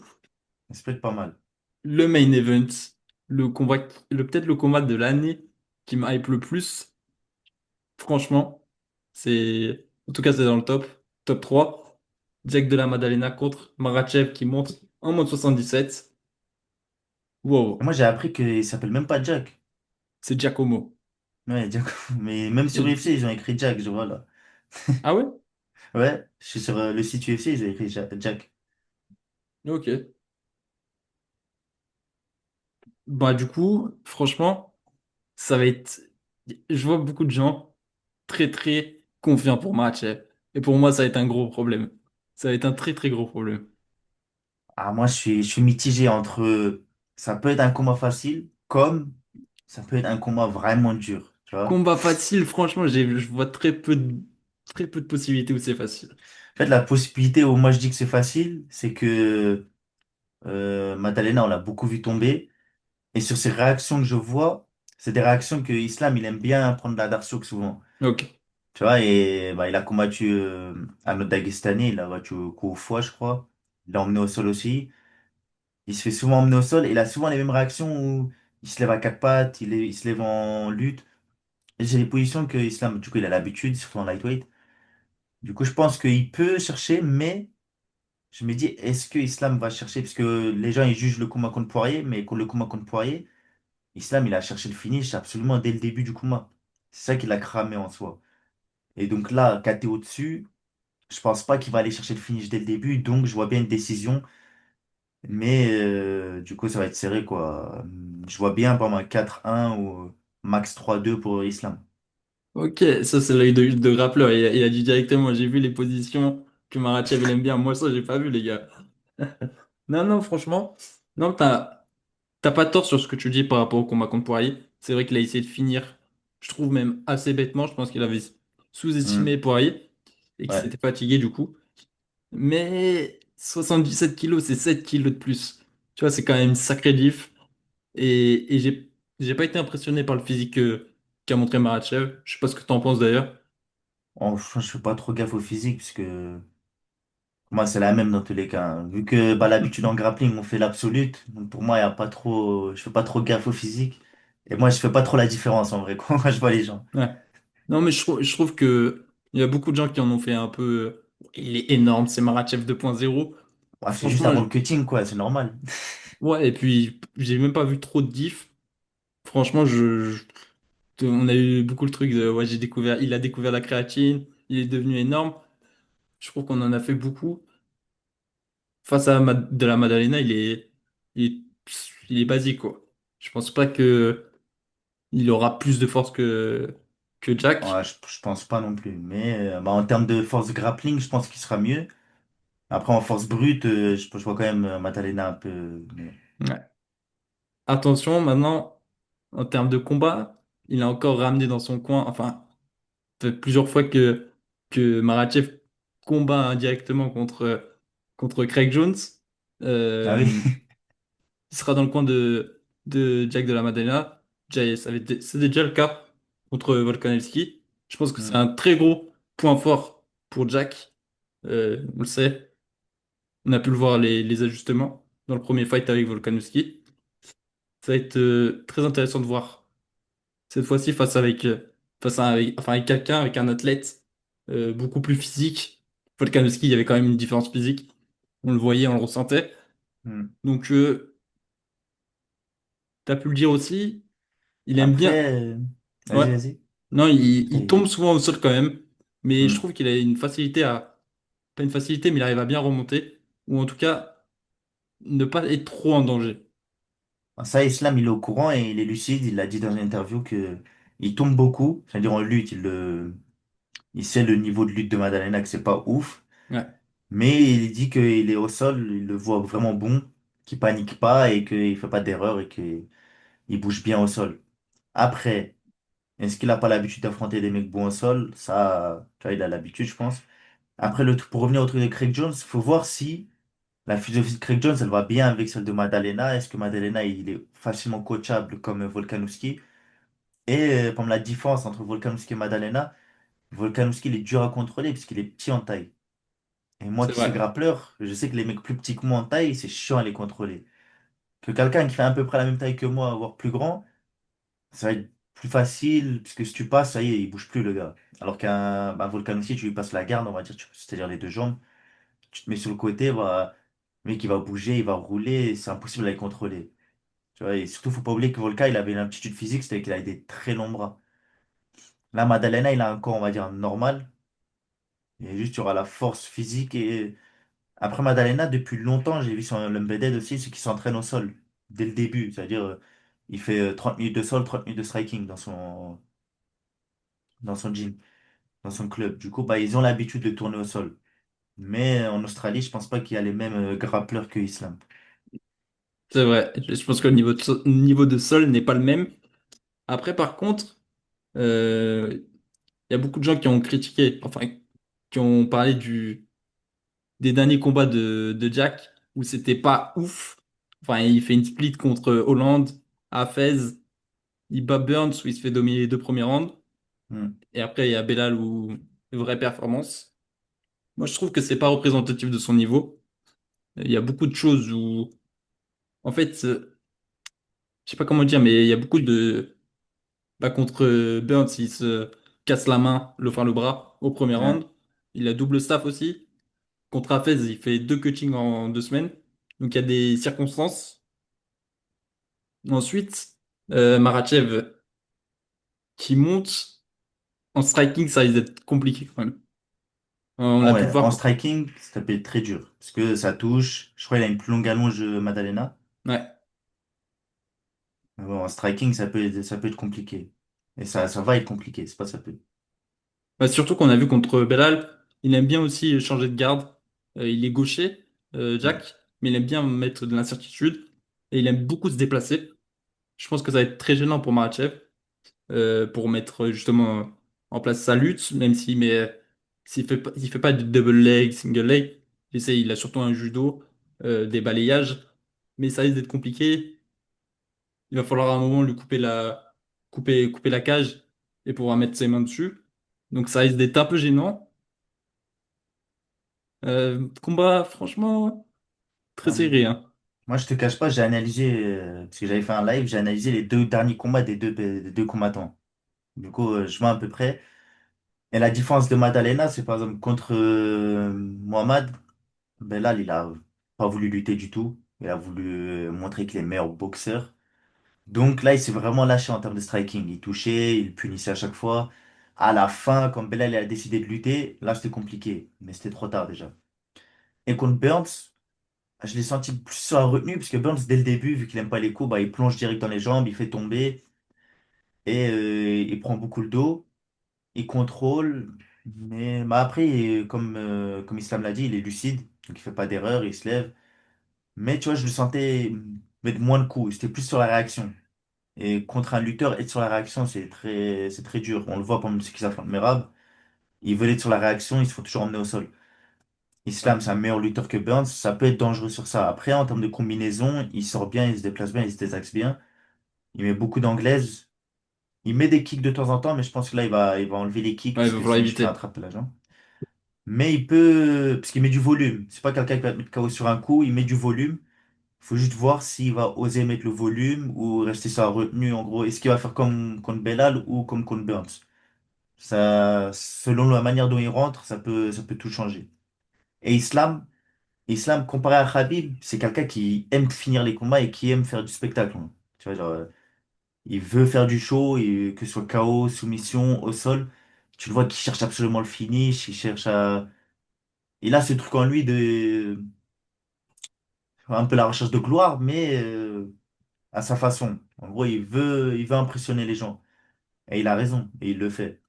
ça peut être pas mal. Le main event, le combat, peut-être le combat de l'année qui me hype le plus, franchement, en tout cas, c'est dans le top 3. Jack de la Maddalena contre Makhachev qui monte en mode 77. Wow, Moi, j'ai appris qu'il s'appelle même pas Jack. c'est Giacomo. Ouais, Jack. Mais même sur Et- UFC, ils ont écrit Jack, je vois là. Ah ouais? Ouais, je suis sur le site UFC, ils ont écrit Jack. Ok. Bah du coup, franchement, ça va être... Je vois beaucoup de gens très très confiants pour Makhachev. Et pour moi, ça va être un gros problème. Ça va être un très très gros problème. Ah, moi, je suis mitigé entre. Ça peut être un combat facile, comme ça peut être un combat vraiment dur, tu vois. Combat facile, franchement, je vois très peu de possibilités où c'est facile. En fait, la possibilité où moi je dis que c'est facile, c'est que Madalena, on l'a beaucoup vu tomber. Et sur ces réactions que je vois, c'est des réactions que Islam, il aime bien prendre la Darshouk souvent. Ok. Tu vois, et bah, il a combattu un autre Dagestanais, il a battu au coup au foie, je crois. Il l'a emmené au sol aussi. Il se fait souvent emmener au sol et il a souvent les mêmes réactions où il se lève à quatre pattes, il se lève en lutte. Et c'est des positions que Islam, du coup, il a l'habitude, surtout en lightweight. Du coup, je pense qu'il peut chercher, mais je me dis, est-ce que Islam va chercher? Parce que les gens, ils jugent le combat contre Poirier, mais le combat contre Poirier, Islam, il a cherché le finish absolument dès le début du combat. C'est ça qu'il a cramé en soi. Et donc là, KT au-dessus, je pense pas qu'il va aller chercher le finish dès le début, donc je vois bien une décision. Mais du coup, ça va être serré, quoi. Je vois bien, par exemple, un 4-1 ou max 3-2 pour Islam. Ok, ça c'est l'œil de grappleur. Il a dit directement, j'ai vu les positions que Makhachev il aime bien. Moi, ça, j'ai pas vu, les gars. Non, non, franchement, non, t'as pas tort sur ce que tu dis par rapport au combat contre Poirier. C'est vrai qu'il a essayé de finir, je trouve même assez bêtement. Je pense qu'il avait Hmm. sous-estimé Poirier et qu'il Ouais. s'était fatigué du coup. Mais 77 kilos, c'est 7 kilos de plus. Tu vois, c'est quand même une sacrée diff. Et j'ai pas été impressionné par le physique qu'a montré Makhachev. Je sais pas ce que t'en penses d'ailleurs. Je fais pas trop gaffe au physique, parce que moi, c'est la même dans tous les cas, hein. Vu que bah, l'habitude en grappling, on fait l'absolute. Donc pour moi, y a pas trop, je fais pas trop gaffe au physique. Et moi, je fais pas trop la différence en vrai quand je vois les gens. Ouais. Non, mais je trouve que il y a beaucoup de gens qui en ont fait un peu. Il est énorme, c'est Makhachev 2.0. Ouais, c'est juste Franchement, avant le cutting, quoi, c'est normal. ouais, et puis j'ai même pas vu trop de diff. Franchement, on a eu beaucoup le truc de ouais, il a découvert la créatine, il est devenu énorme. Je trouve qu'on en a fait beaucoup. Face à de la Maddalena, il est, il est basique, quoi. Je pense pas que il aura plus de force que Ouais, Jack. je pense pas non plus. Mais bah, en termes de force grappling, je pense qu'il sera mieux. Après, en force brute, je vois quand même Matalena un peu. Ouais. Attention, maintenant, en termes de combat, il a encore ramené dans son coin, enfin, fait plusieurs fois que Makhachev combat indirectement contre Craig Jones. Ah oui? Euh, il sera dans le coin de Jack de la Maddalena. C'est déjà le cas contre Volkanovski. Je pense que c'est Hmm. un très gros point fort pour Jack. On le sait, on a pu le voir les ajustements dans le premier fight avec Volkanovski. Ça va être très intéressant de voir cette fois-ci enfin, avec quelqu'un, avec un athlète beaucoup plus physique. Volkanovski, il y avait quand même une différence physique. On le voyait, on le ressentait. Hmm. Donc, tu as pu le dire aussi, il aime bien. Après, Ouais. vas-y, vas-y. Non, il Vas-y. tombe souvent au sol quand même. Mais je Hmm. trouve qu'il a une facilité à. Pas une facilité, mais il arrive à bien remonter. Ou en tout cas, ne pas être trop en danger. Ça, Islam, il est au courant et il est lucide. Il a dit dans une interview que il tombe beaucoup. C'est-à-dire en lutte, il sait le niveau de lutte de Madalena, que c'est pas ouf. Ouais. Mais il dit qu'il est au sol, il le voit vraiment bon, qu'il panique pas et qu'il fait pas d'erreur et qu'il bouge bien au sol. Après, Est-ce qu'il n'a pas l'habitude d'affronter des mecs bons au sol? Ça, tu vois, il a l'habitude, je pense. Après, pour revenir au truc de Craig Jones, il faut voir si la philosophie de Craig Jones, elle va bien avec celle de Madalena. Est-ce que Madalena, il est facilement coachable comme Volkanovski? Et comme la différence entre Volkanovski et Madalena, Volkanovski, il est dur à contrôler parce qu'il est petit en taille. Et moi C'est qui suis vrai. grappleur, je sais que les mecs plus petits que moi en taille, c'est chiant à les contrôler. Que quelqu'un qui fait à peu près la même taille que moi, voire plus grand, ça va être plus facile, parce que si tu passes, ça y est, il bouge plus le gars. Alors qu'un Volkanovski, tu lui passes la garde, on va dire, c'est-à-dire les deux jambes, tu te mets sur le côté, le mec il va bouger, il va rouler, c'est impossible à les contrôler. Tu vois, et surtout, faut pas oublier que Volka, il avait une aptitude physique, c'est-à-dire qu'il avait des très longs bras. Là, Madalena, il a un corps, on va dire, normal, et juste, il y aura la force physique. Et après Madalena, depuis longtemps, j'ai vu sur l'Embedded aussi, c'est qu'il s'entraîne au sol, dès le début. C'est-à-dire, il fait 30 minutes de sol, 30 minutes de striking dans son gym, dans son club. Du coup, bah, ils ont l'habitude de tourner au sol. Mais en Australie, je pense pas qu'il y a les mêmes grappleurs que Islam. C'est vrai. Je pense que le niveau de sol n'est pas le même. Après, par contre, il y a beaucoup de gens qui ont critiqué, enfin, qui ont parlé des derniers combats de Jack, où c'était pas ouf. Enfin, il fait une split contre Hollande, à Fez, il bat Burns, où il se fait dominer les deux premiers rounds. Hmm. Et après, il y a Belal, où vraie performance. Moi, je trouve que c'est pas représentatif de son niveau. Il y a beaucoup de choses où, en fait, je sais pas comment dire, mais il y a beaucoup de. Bah, contre Burns, il se casse la main, enfin le bras au premier Ouais. round. Il a double staff aussi. Contre Hafez, il fait deux coachings en 2 semaines. Donc il y a des circonstances. Ensuite, Makhachev qui monte en striking, ça risque d'être compliqué quand même. On a pu le Ouais, voir. en striking, ça peut être très dur. Parce que ça touche. Je crois qu'il a une plus longue allonge, Madalena. Ouais. Mais bon, en striking, ça peut être compliqué. Et ça va être compliqué, c'est pas ça peut. Bah, surtout qu'on a vu contre Belal, il aime bien aussi changer de garde. Il est gaucher, Hmm. Jack, mais il aime bien mettre de l'incertitude. Et il aime beaucoup se déplacer. Je pense que ça va être très gênant pour Makhachev. Pour mettre justement en place sa lutte, même s'il fait pas de double leg, single leg, il a surtout un judo, des balayages, mais ça risque d'être compliqué. Il va falloir à un moment lui couper la cage et pouvoir mettre ses mains dessus. Donc ça risque d'être un peu gênant. Combat franchement très Hum. serré, hein. Moi, je te cache pas, j'ai analysé, parce que j'avais fait un live, j'ai analysé les deux derniers combats des deux combattants. Du coup, je vois à peu près. Et la différence de Madalena, c'est par exemple contre Mohamed, ben là, il a pas voulu lutter du tout. Il a voulu montrer qu'il est meilleur boxeur. Donc là, il s'est vraiment lâché en termes de striking. Il touchait, il punissait à chaque fois. À la fin, quand Belal il a décidé de lutter, là, c'était compliqué. Mais c'était trop tard déjà. Et contre Burns, je l'ai senti plus sur la retenue, parce que Burns, dès le début, vu qu'il aime pas les coups, bah, il plonge direct dans les jambes, il fait tomber, et il prend beaucoup le dos, il contrôle. Mais bah, après, comme Islam l'a dit, il est lucide, donc il fait pas d'erreur, il se lève. Mais tu vois, je le sentais mettre moins de coups, c'était plus sur la réaction. Et contre un lutteur, être sur la réaction, c'est très dur. On le voit pendant ce qu'ils affrontent Merab. Ils veulent être sur la réaction, ils se font toujours emmener au sol. Islam, c'est un meilleur lutteur que Burns. Ça peut être dangereux sur ça. Après, en termes de combinaison, il sort bien, il se déplace bien, il se désaxe bien. Il met beaucoup d'anglaises. Il met des kicks de temps en temps, mais je pense que là, il va enlever les kicks Ouais, il parce va que falloir sinon, il se fait éviter. attraper la jambe. Mais il peut, parce qu'il met du volume. C'est pas quelqu'un qui va te mettre KO sur un coup, il met du volume. Il faut juste voir s'il va oser mettre le volume ou rester sur la retenue. En gros, est-ce qu'il va faire comme contre Belal ou comme contre Burns? Ça, selon la manière dont il rentre, ça peut tout changer. Et Islam, comparé à Khabib, c'est quelqu'un qui aime finir les combats et qui aime faire du spectacle, hein. Tu vois, genre, il veut faire du show, et que ce soit KO, soumission, au sol. Tu le vois qu'il cherche absolument le finish, il cherche à. Il a ce truc en lui de. Un peu la recherche de gloire, mais à sa façon. En gros, il veut impressionner les gens. Et il a raison, et il le fait.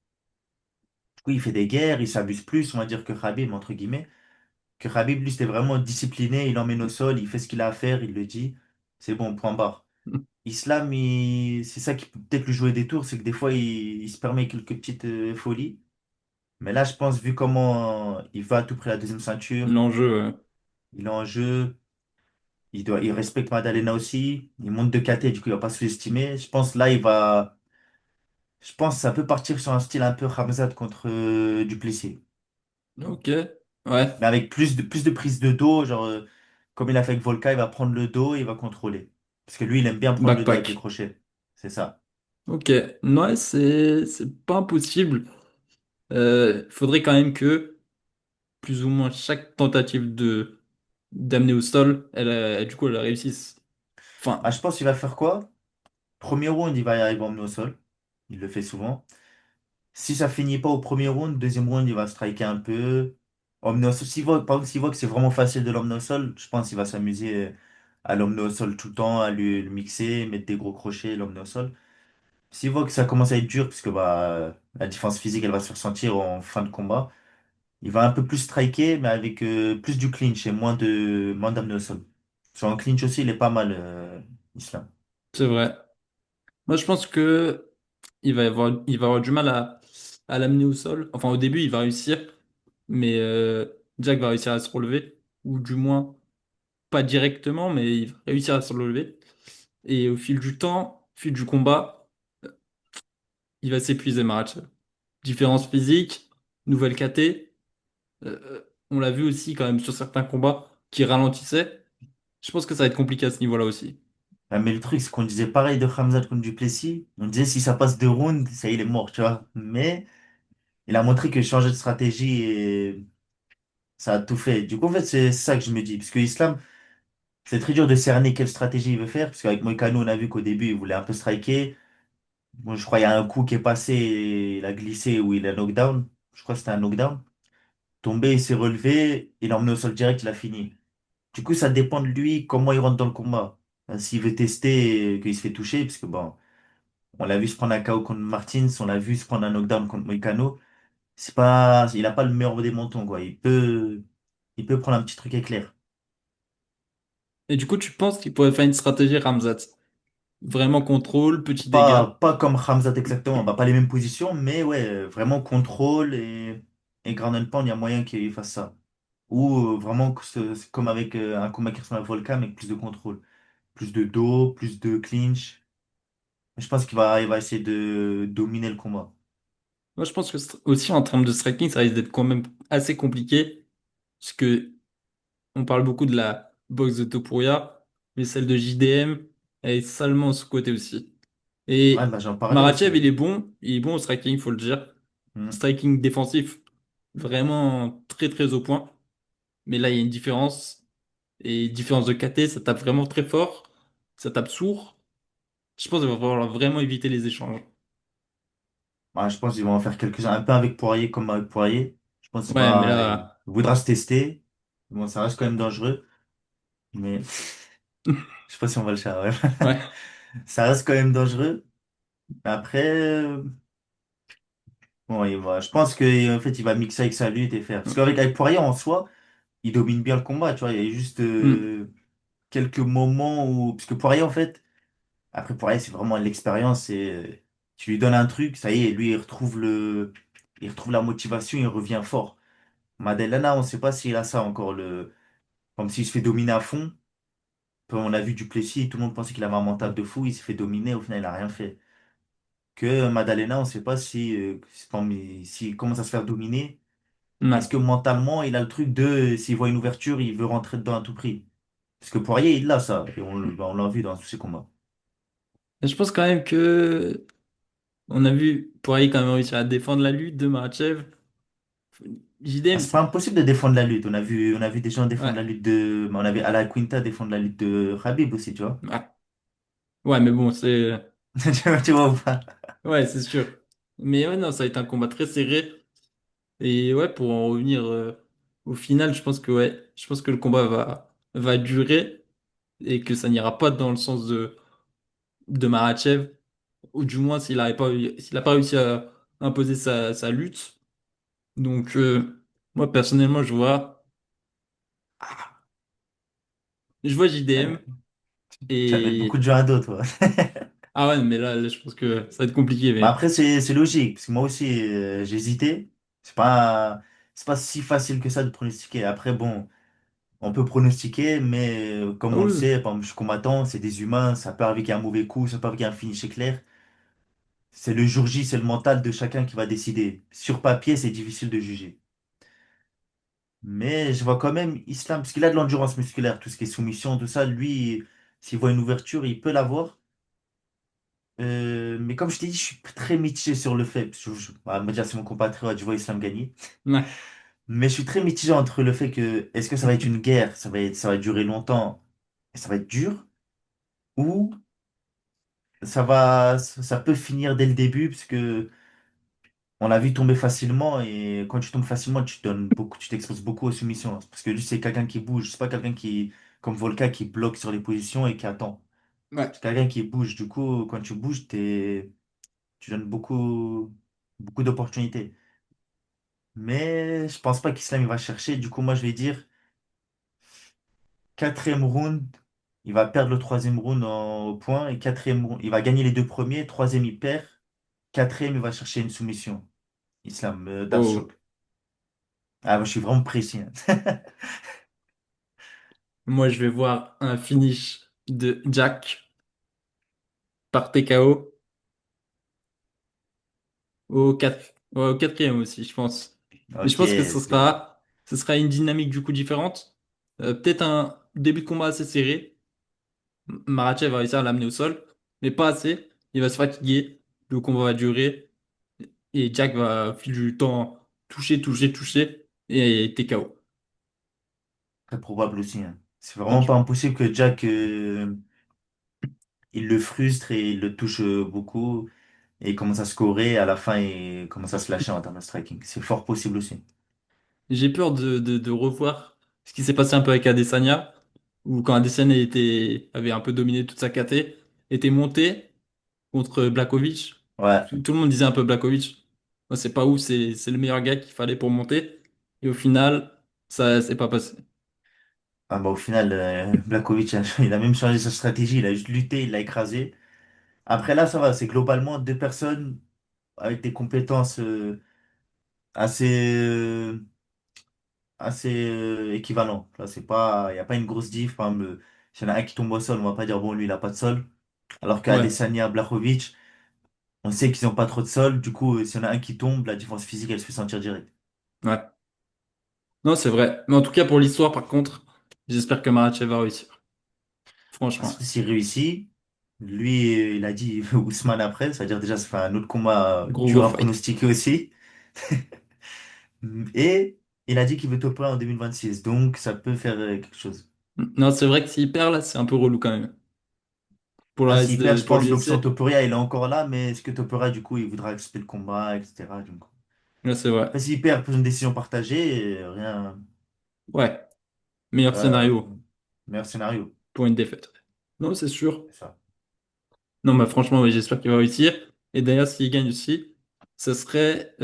Du coup, il fait des guerres, il s'abuse plus, on va dire, que Khabib, entre guillemets. Que Khabib, lui, c'était vraiment discipliné, il emmène au sol, il fait ce qu'il a à faire, il le dit. C'est bon, point barre. Islam, c'est ça qui peut peut-être lui jouer des tours, c'est que des fois, il se permet quelques petites folies. Mais là, je pense, vu comment il va à tout prix la deuxième ceinture, L'enjeu, il est en jeu, il respecte Madalena aussi, il monte de KT, du coup, il va pas sous-estimer. Je pense, là, je pense que ça peut partir sur un style un peu Khamzat contre Duplessis. ok, ouais, Mais avec plus de prise de dos, genre, comme il a fait avec Volka, il va prendre le dos et il va contrôler. Parce que lui, il aime bien prendre le dos avec les backpack. crochets. C'est ça. Ok, ouais, c'est pas impossible. Faudrait quand même que plus ou moins chaque tentative de d'amener au sol, du coup, elle réussisse. Ah, Enfin, je pense qu'il va faire quoi? Premier round, il va y arriver à emmener au sol. Il le fait souvent. Si ça finit pas au premier round, deuxième round, il va striker un peu. Emmener au sol. Par exemple, s'il voit que c'est vraiment facile de l'emmener au sol, je pense qu'il va s'amuser à l'emmener au sol tout le temps, à lui le mixer, mettre des gros crochets, l'emmener au sol. S'il voit que ça commence à être dur, parce que bah, la différence physique, elle va se ressentir en fin de combat, il va un peu plus striker, mais avec plus du clinch et moins d'amener au sol. Sur un clinch aussi, il est pas mal, Islam. c'est vrai. Moi, je pense que il va avoir du mal à l'amener au sol. Enfin, au début, il va réussir, mais Jack va réussir à se relever, ou du moins, pas directement, mais il va réussir à se relever. Et au fil du temps, au fil du combat, il va s'épuiser, Makhachev. Différence physique, nouvelle KT. On l'a vu aussi quand même sur certains combats qui ralentissaient. Je pense que ça va être compliqué à ce niveau-là aussi. Ah, mais le truc, c'est qu'on disait pareil de Khamzat contre Duplessis. On disait si ça passe 2 rounds, ça y est, il est mort, tu vois. Mais il a montré que changer de stratégie et ça a tout fait. Du coup, en fait, c'est ça que je me dis. Parce que Islam, c'est très dur de cerner quelle stratégie il veut faire. Parce qu'avec Moïcano, on a vu qu'au début, il voulait un peu striker. Bon, je crois qu'il y a un coup qui est passé, et il a glissé ou il a knockdown. Je crois que c'était un knockdown. Tombé, il s'est relevé, il l'a emmené au sol direct, il a fini. Du coup, ça dépend de lui, comment il rentre dans le combat. S'il veut tester qu'il se fait toucher, parce que bon, on l'a vu se prendre un KO contre Martins, on l'a vu se prendre un knockdown contre Moïcano. C'est pas, il a pas le meilleur des mentons, quoi. Il peut prendre un petit truc éclair. Et du coup, tu penses qu'il pourrait faire une stratégie Ramzat? Vraiment contrôle, petit dégât. Pas comme Khamzat exactement, bah, pas les mêmes positions, mais ouais, vraiment contrôle et ground and pound, il y a moyen qu'il fasse ça. Ou vraiment que c'est comme avec un combat qui ressemble à Volkan, avec plus de contrôle. Plus de dos, plus de clinch. Je pense qu'il va essayer de dominer le combat. Moi, je pense que aussi en termes de striking, ça risque d'être quand même assez compliqué. Parce que on parle beaucoup de la boxe de Topuria, mais celle de JDM, elle est salement sous-cotée aussi. Ouais, Et bah j'en parlais Makhachev, aussi. il est bon au striking, il faut le dire. Hmm. Striking défensif, vraiment très très au point. Mais là, il y a une différence. Et différence de KT, ça tape vraiment très fort. Ça tape sourd. Je pense qu'il va falloir vraiment éviter les échanges. Ouais, je pense qu'ils vont en faire quelques-uns, un peu avec Poirier comme avec Poirier. Je pense Ouais, mais il là, voudra se tester. Bon, ça reste quand même dangereux, mais je sais pas si on va le faire. Ouais. ouais. Ça reste quand même dangereux. Mais après, bon, je pense que en fait, il va mixer avec sa lutte et faire. Parce avec Poirier en soi, il domine bien le combat, tu vois. Il y a juste Hmm. quelques moments où. Parce que Poirier, en fait, après Poirier, c'est vraiment l'expérience. Tu lui donnes un truc, ça y est, lui, il retrouve la motivation, il revient fort. Madelana, on ne sait pas s'il a ça encore, comme s'il se fait dominer à fond. On a vu Duplessis, tout le monde pensait qu'il avait un mental de fou, il s'est fait dominer, au final, il n'a rien fait. Que Madalena, on ne sait pas s'il commence à se faire dominer. Est-ce Ouais. que mentalement, il a le truc de, s'il voit une ouverture, il veut rentrer dedans à tout prix? Parce que Poirier, il l'a ça, et on l'a vu dans tous ses combats. Et je pense quand même que on a vu Poirier quand même réussir à défendre la lutte de Makhachev. Ah, JDM, c'est pas impossible de défendre la lutte. On a vu des gens défendre la ouais. lutte de. Mais on avait Ala Quinta défendre la lutte de Khabib aussi, tu vois. Ouais. Ouais, mais bon, c'est. Tu vois ou pas? Ouais, c'est sûr. Mais ouais, non, ça a été un combat très serré. Et ouais, pour en revenir au final, je pense que ouais, je pense que le combat va durer et que ça n'ira pas dans le sens de Makhachev, ou du moins s'il a pas réussi à imposer sa lutte. Donc moi personnellement, je vois JDM. Tu vas mettre beaucoup Et de gens à dos, toi. ah ouais, mais là, je pense que ça va être compliqué. Mais Mais après, c'est logique, parce que moi aussi, j'ai hésité. C'est pas si facile que ça de pronostiquer. Après, bon, on peut pronostiquer, mais ah comme on le oui, sait, par exemple, je suis combattant, c'est des humains, ça peut arriver qu'il y ait un mauvais coup, ça peut arriver qu'il y ait un finish éclair. C'est le jour J, c'est le mental de chacun qui va décider. Sur papier, c'est difficile de juger. Mais je vois quand même Islam, parce qu'il a de l'endurance musculaire, tout ce qui est soumission, tout ça, lui, s'il voit une ouverture, il peut l'avoir. Mais comme je t'ai dit, je suis très mitigé sur le fait, parce que on va me dire c'est mon compatriote, je vois Islam gagner. ouais. Mais je suis très mitigé entre le fait que, est-ce que ça va être une guerre, ça va durer longtemps, et ça va être dur, ou ça peut finir dès le début, parce que on l'a vu tomber facilement, et quand tu tombes facilement, tu t'exposes beaucoup aux soumissions. Parce que lui, c'est quelqu'un qui bouge, c'est pas quelqu'un qui, comme Volka, qui bloque sur les positions et qui attend. Ouais. C'est quelqu'un qui bouge. Du coup, quand tu bouges, tu donnes beaucoup d'opportunités. Mais je pense pas qu'Islam il va chercher. Du coup, moi, je vais dire quatrième round, il va perdre le troisième round au point. Et quatrième round, il va gagner les deux premiers. Troisième, il perd. Quatrième, il va chercher une soumission. Islam, Oh. Deathstroke. Ah, moi, je suis vraiment précis, hein. Moi, je vais voir un finish de Jack par TKO au quatrième aussi, je pense. Mais je Ok, pense que ok. ce sera une dynamique du coup différente. Peut-être un début de combat assez serré. Makhachev va réussir à l'amener au sol, mais pas assez. Il va se fatiguer. Le combat va durer. Et Jack va, au fil du temps, toucher. Et TKO. Très probable aussi, hein. C'est vraiment pas Franchement. impossible que Jack, il le frustre et il le touche beaucoup. Et il commence à scorer. À la fin, il commence à se lâcher en termes de striking. C'est fort possible aussi. J'ai peur de revoir ce qui s'est passé un peu avec Adesanya, où quand Adesanya avait un peu dominé toute sa KT, était monté contre Blakovic. Ouais. Tout le monde disait un peu Blakovic. Moi, c'est pas où, c'est le meilleur gars qu'il fallait pour monter. Et au final, ça s'est pas passé. Ah bah, au final, Blakovic, il a même changé sa stratégie. Il a juste lutté, il l'a écrasé. Après là, ça va. C'est globalement deux personnes avec des compétences assez, équivalentes. Là, c'est pas, il n'y a pas une grosse diff. Par exemple, s'il y en a un qui tombe au sol, on va pas dire, bon, lui, il a pas de sol. Alors Ouais, qu'Adesanya, Blachowicz, on sait qu'ils n'ont pas trop de sol. Du coup, s'il y en a un qui tombe, la différence physique, elle se fait sentir direct. ouais. Non, c'est vrai. Mais en tout cas, pour l'histoire, par contre, j'espère que Makhachev va réussir. Ensuite, Franchement. s'il réussit, lui, il a dit il veut Ousmane après. C'est-à-dire déjà, ça fait un autre combat dur Gros à fight. pronostiquer aussi. Et il a dit qu'il veut topper en 2026. Donc, ça peut faire quelque chose. Non, c'est vrai que s'il perd, là, c'est un peu relou quand même. Pour le Ah, reste s'il perd, je pour pense l'option l'UFC. Topuria, il est encore là. Mais est-ce que Topuria, du coup, il voudra accepter le combat, etc. Donc... Là, c'est vrai. Après, s'il perd pour une décision partagée, rien. Ouais. Meilleur euh, scénario meilleur scénario. pour une défaite. Non, c'est sûr. C'est ça. Non, bah franchement, oui, j'espère qu'il va réussir. Et d'ailleurs, s'il gagne aussi, il serait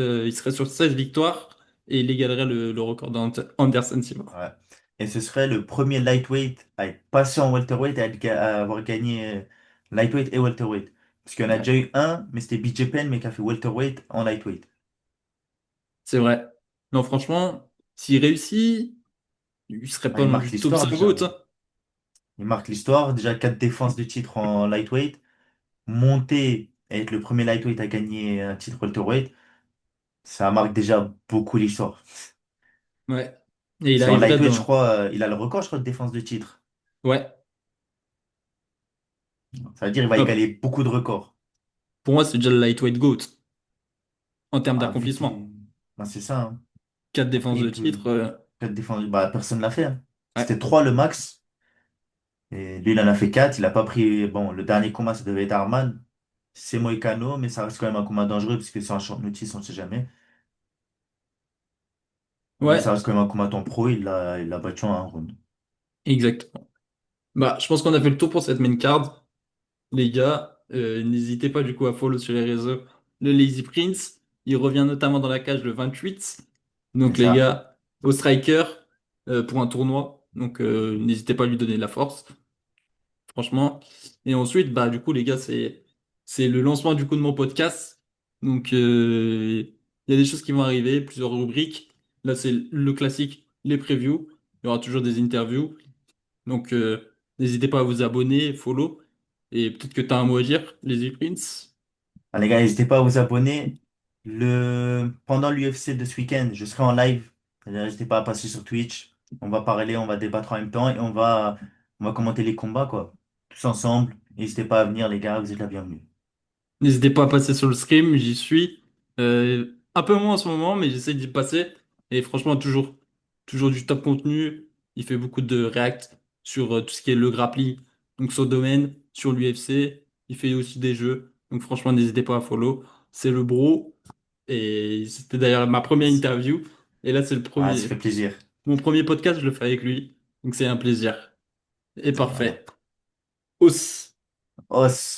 sur 16 victoires et il égalerait le record d'Anderson Silva. Ouais. Et ce serait le premier lightweight à être passé en welterweight et à avoir gagné lightweight et welterweight. Parce qu'il y en a Ouais, déjà eu un, mais c'était BJ Penn, mais qui a fait welterweight en lightweight. c'est vrai. Non, franchement, s'il réussit, il serait Ah, pas il loin marque du top l'histoire 5 déjà. GOAT, hein. Il marque l'histoire. Déjà 4 défenses de titre en lightweight. Monter et être le premier lightweight à gagner un titre welterweight, ça marque déjà beaucoup l'histoire. Ouais. Et il Parce qu'en arriverait lightweight, je dans. crois, il a le record, je crois, de défense de titre. Ouais. Ça veut dire qu'il va Hop. égaler beaucoup de records. Pour moi, c'est déjà le lightweight GOAT en termes Ah, vu qu'il... d'accomplissement. Ben, c'est ça, hein. 4 Après, défenses de il peut... titre. Peut-être défendre. Bah, personne ne l'a fait, hein. C'était Ouais. 3 le max. Et lui, il en a fait 4. Il a pas pris. Bon, le dernier combat, ça devait être Arman. C'est Moïcano, mais ça reste quand même un combat dangereux parce que c'est un short notice, on ne sait jamais. Mais ça Ouais, reste quand même un combattant pro. Il l'a battu en un round. exactement. Bah, je pense qu'on a fait le tour pour cette main card. Les gars, n'hésitez pas du coup à follow sur les réseaux le Lazy Prince. Il revient notamment dans la cage le 28. C'est Donc les ça. gars, au striker pour un tournoi. Donc n'hésitez pas à lui donner de la force. franchement. Et ensuite, bah, du coup, les gars, c'est le lancement du coup de mon podcast. Donc, il y a des choses qui vont arriver, plusieurs rubriques. Là, c'est le classique, les previews. Il y aura toujours des interviews. Donc, n'hésitez pas à vous abonner, follow. Et peut-être que tu as un mot à dire, les Prince. Ah, les gars, n'hésitez pas à vous abonner. Pendant l'UFC de ce week-end, je serai en live. C'est-à-dire, n'hésitez pas à passer sur Twitch. On va parler, on va débattre en même temps et on va commenter les combats, quoi. Tous ensemble. N'hésitez pas à venir, les gars, vous êtes la bienvenue. N'hésitez pas à passer sur le stream, j'y suis. Un peu moins en ce moment, mais j'essaie d'y passer. Et franchement, toujours du top contenu. Il fait beaucoup de react sur tout ce qui est le grappling, donc son domaine, sur l'UFC. Il fait aussi des jeux. Donc franchement, n'hésitez pas à follow. C'est le bro. Et c'était d'ailleurs ma première interview. Et là, c'est Ah, ça fait plaisir. mon premier podcast, je le fais avec lui. Donc c'est un plaisir. Et Voilà. parfait. Os. Os.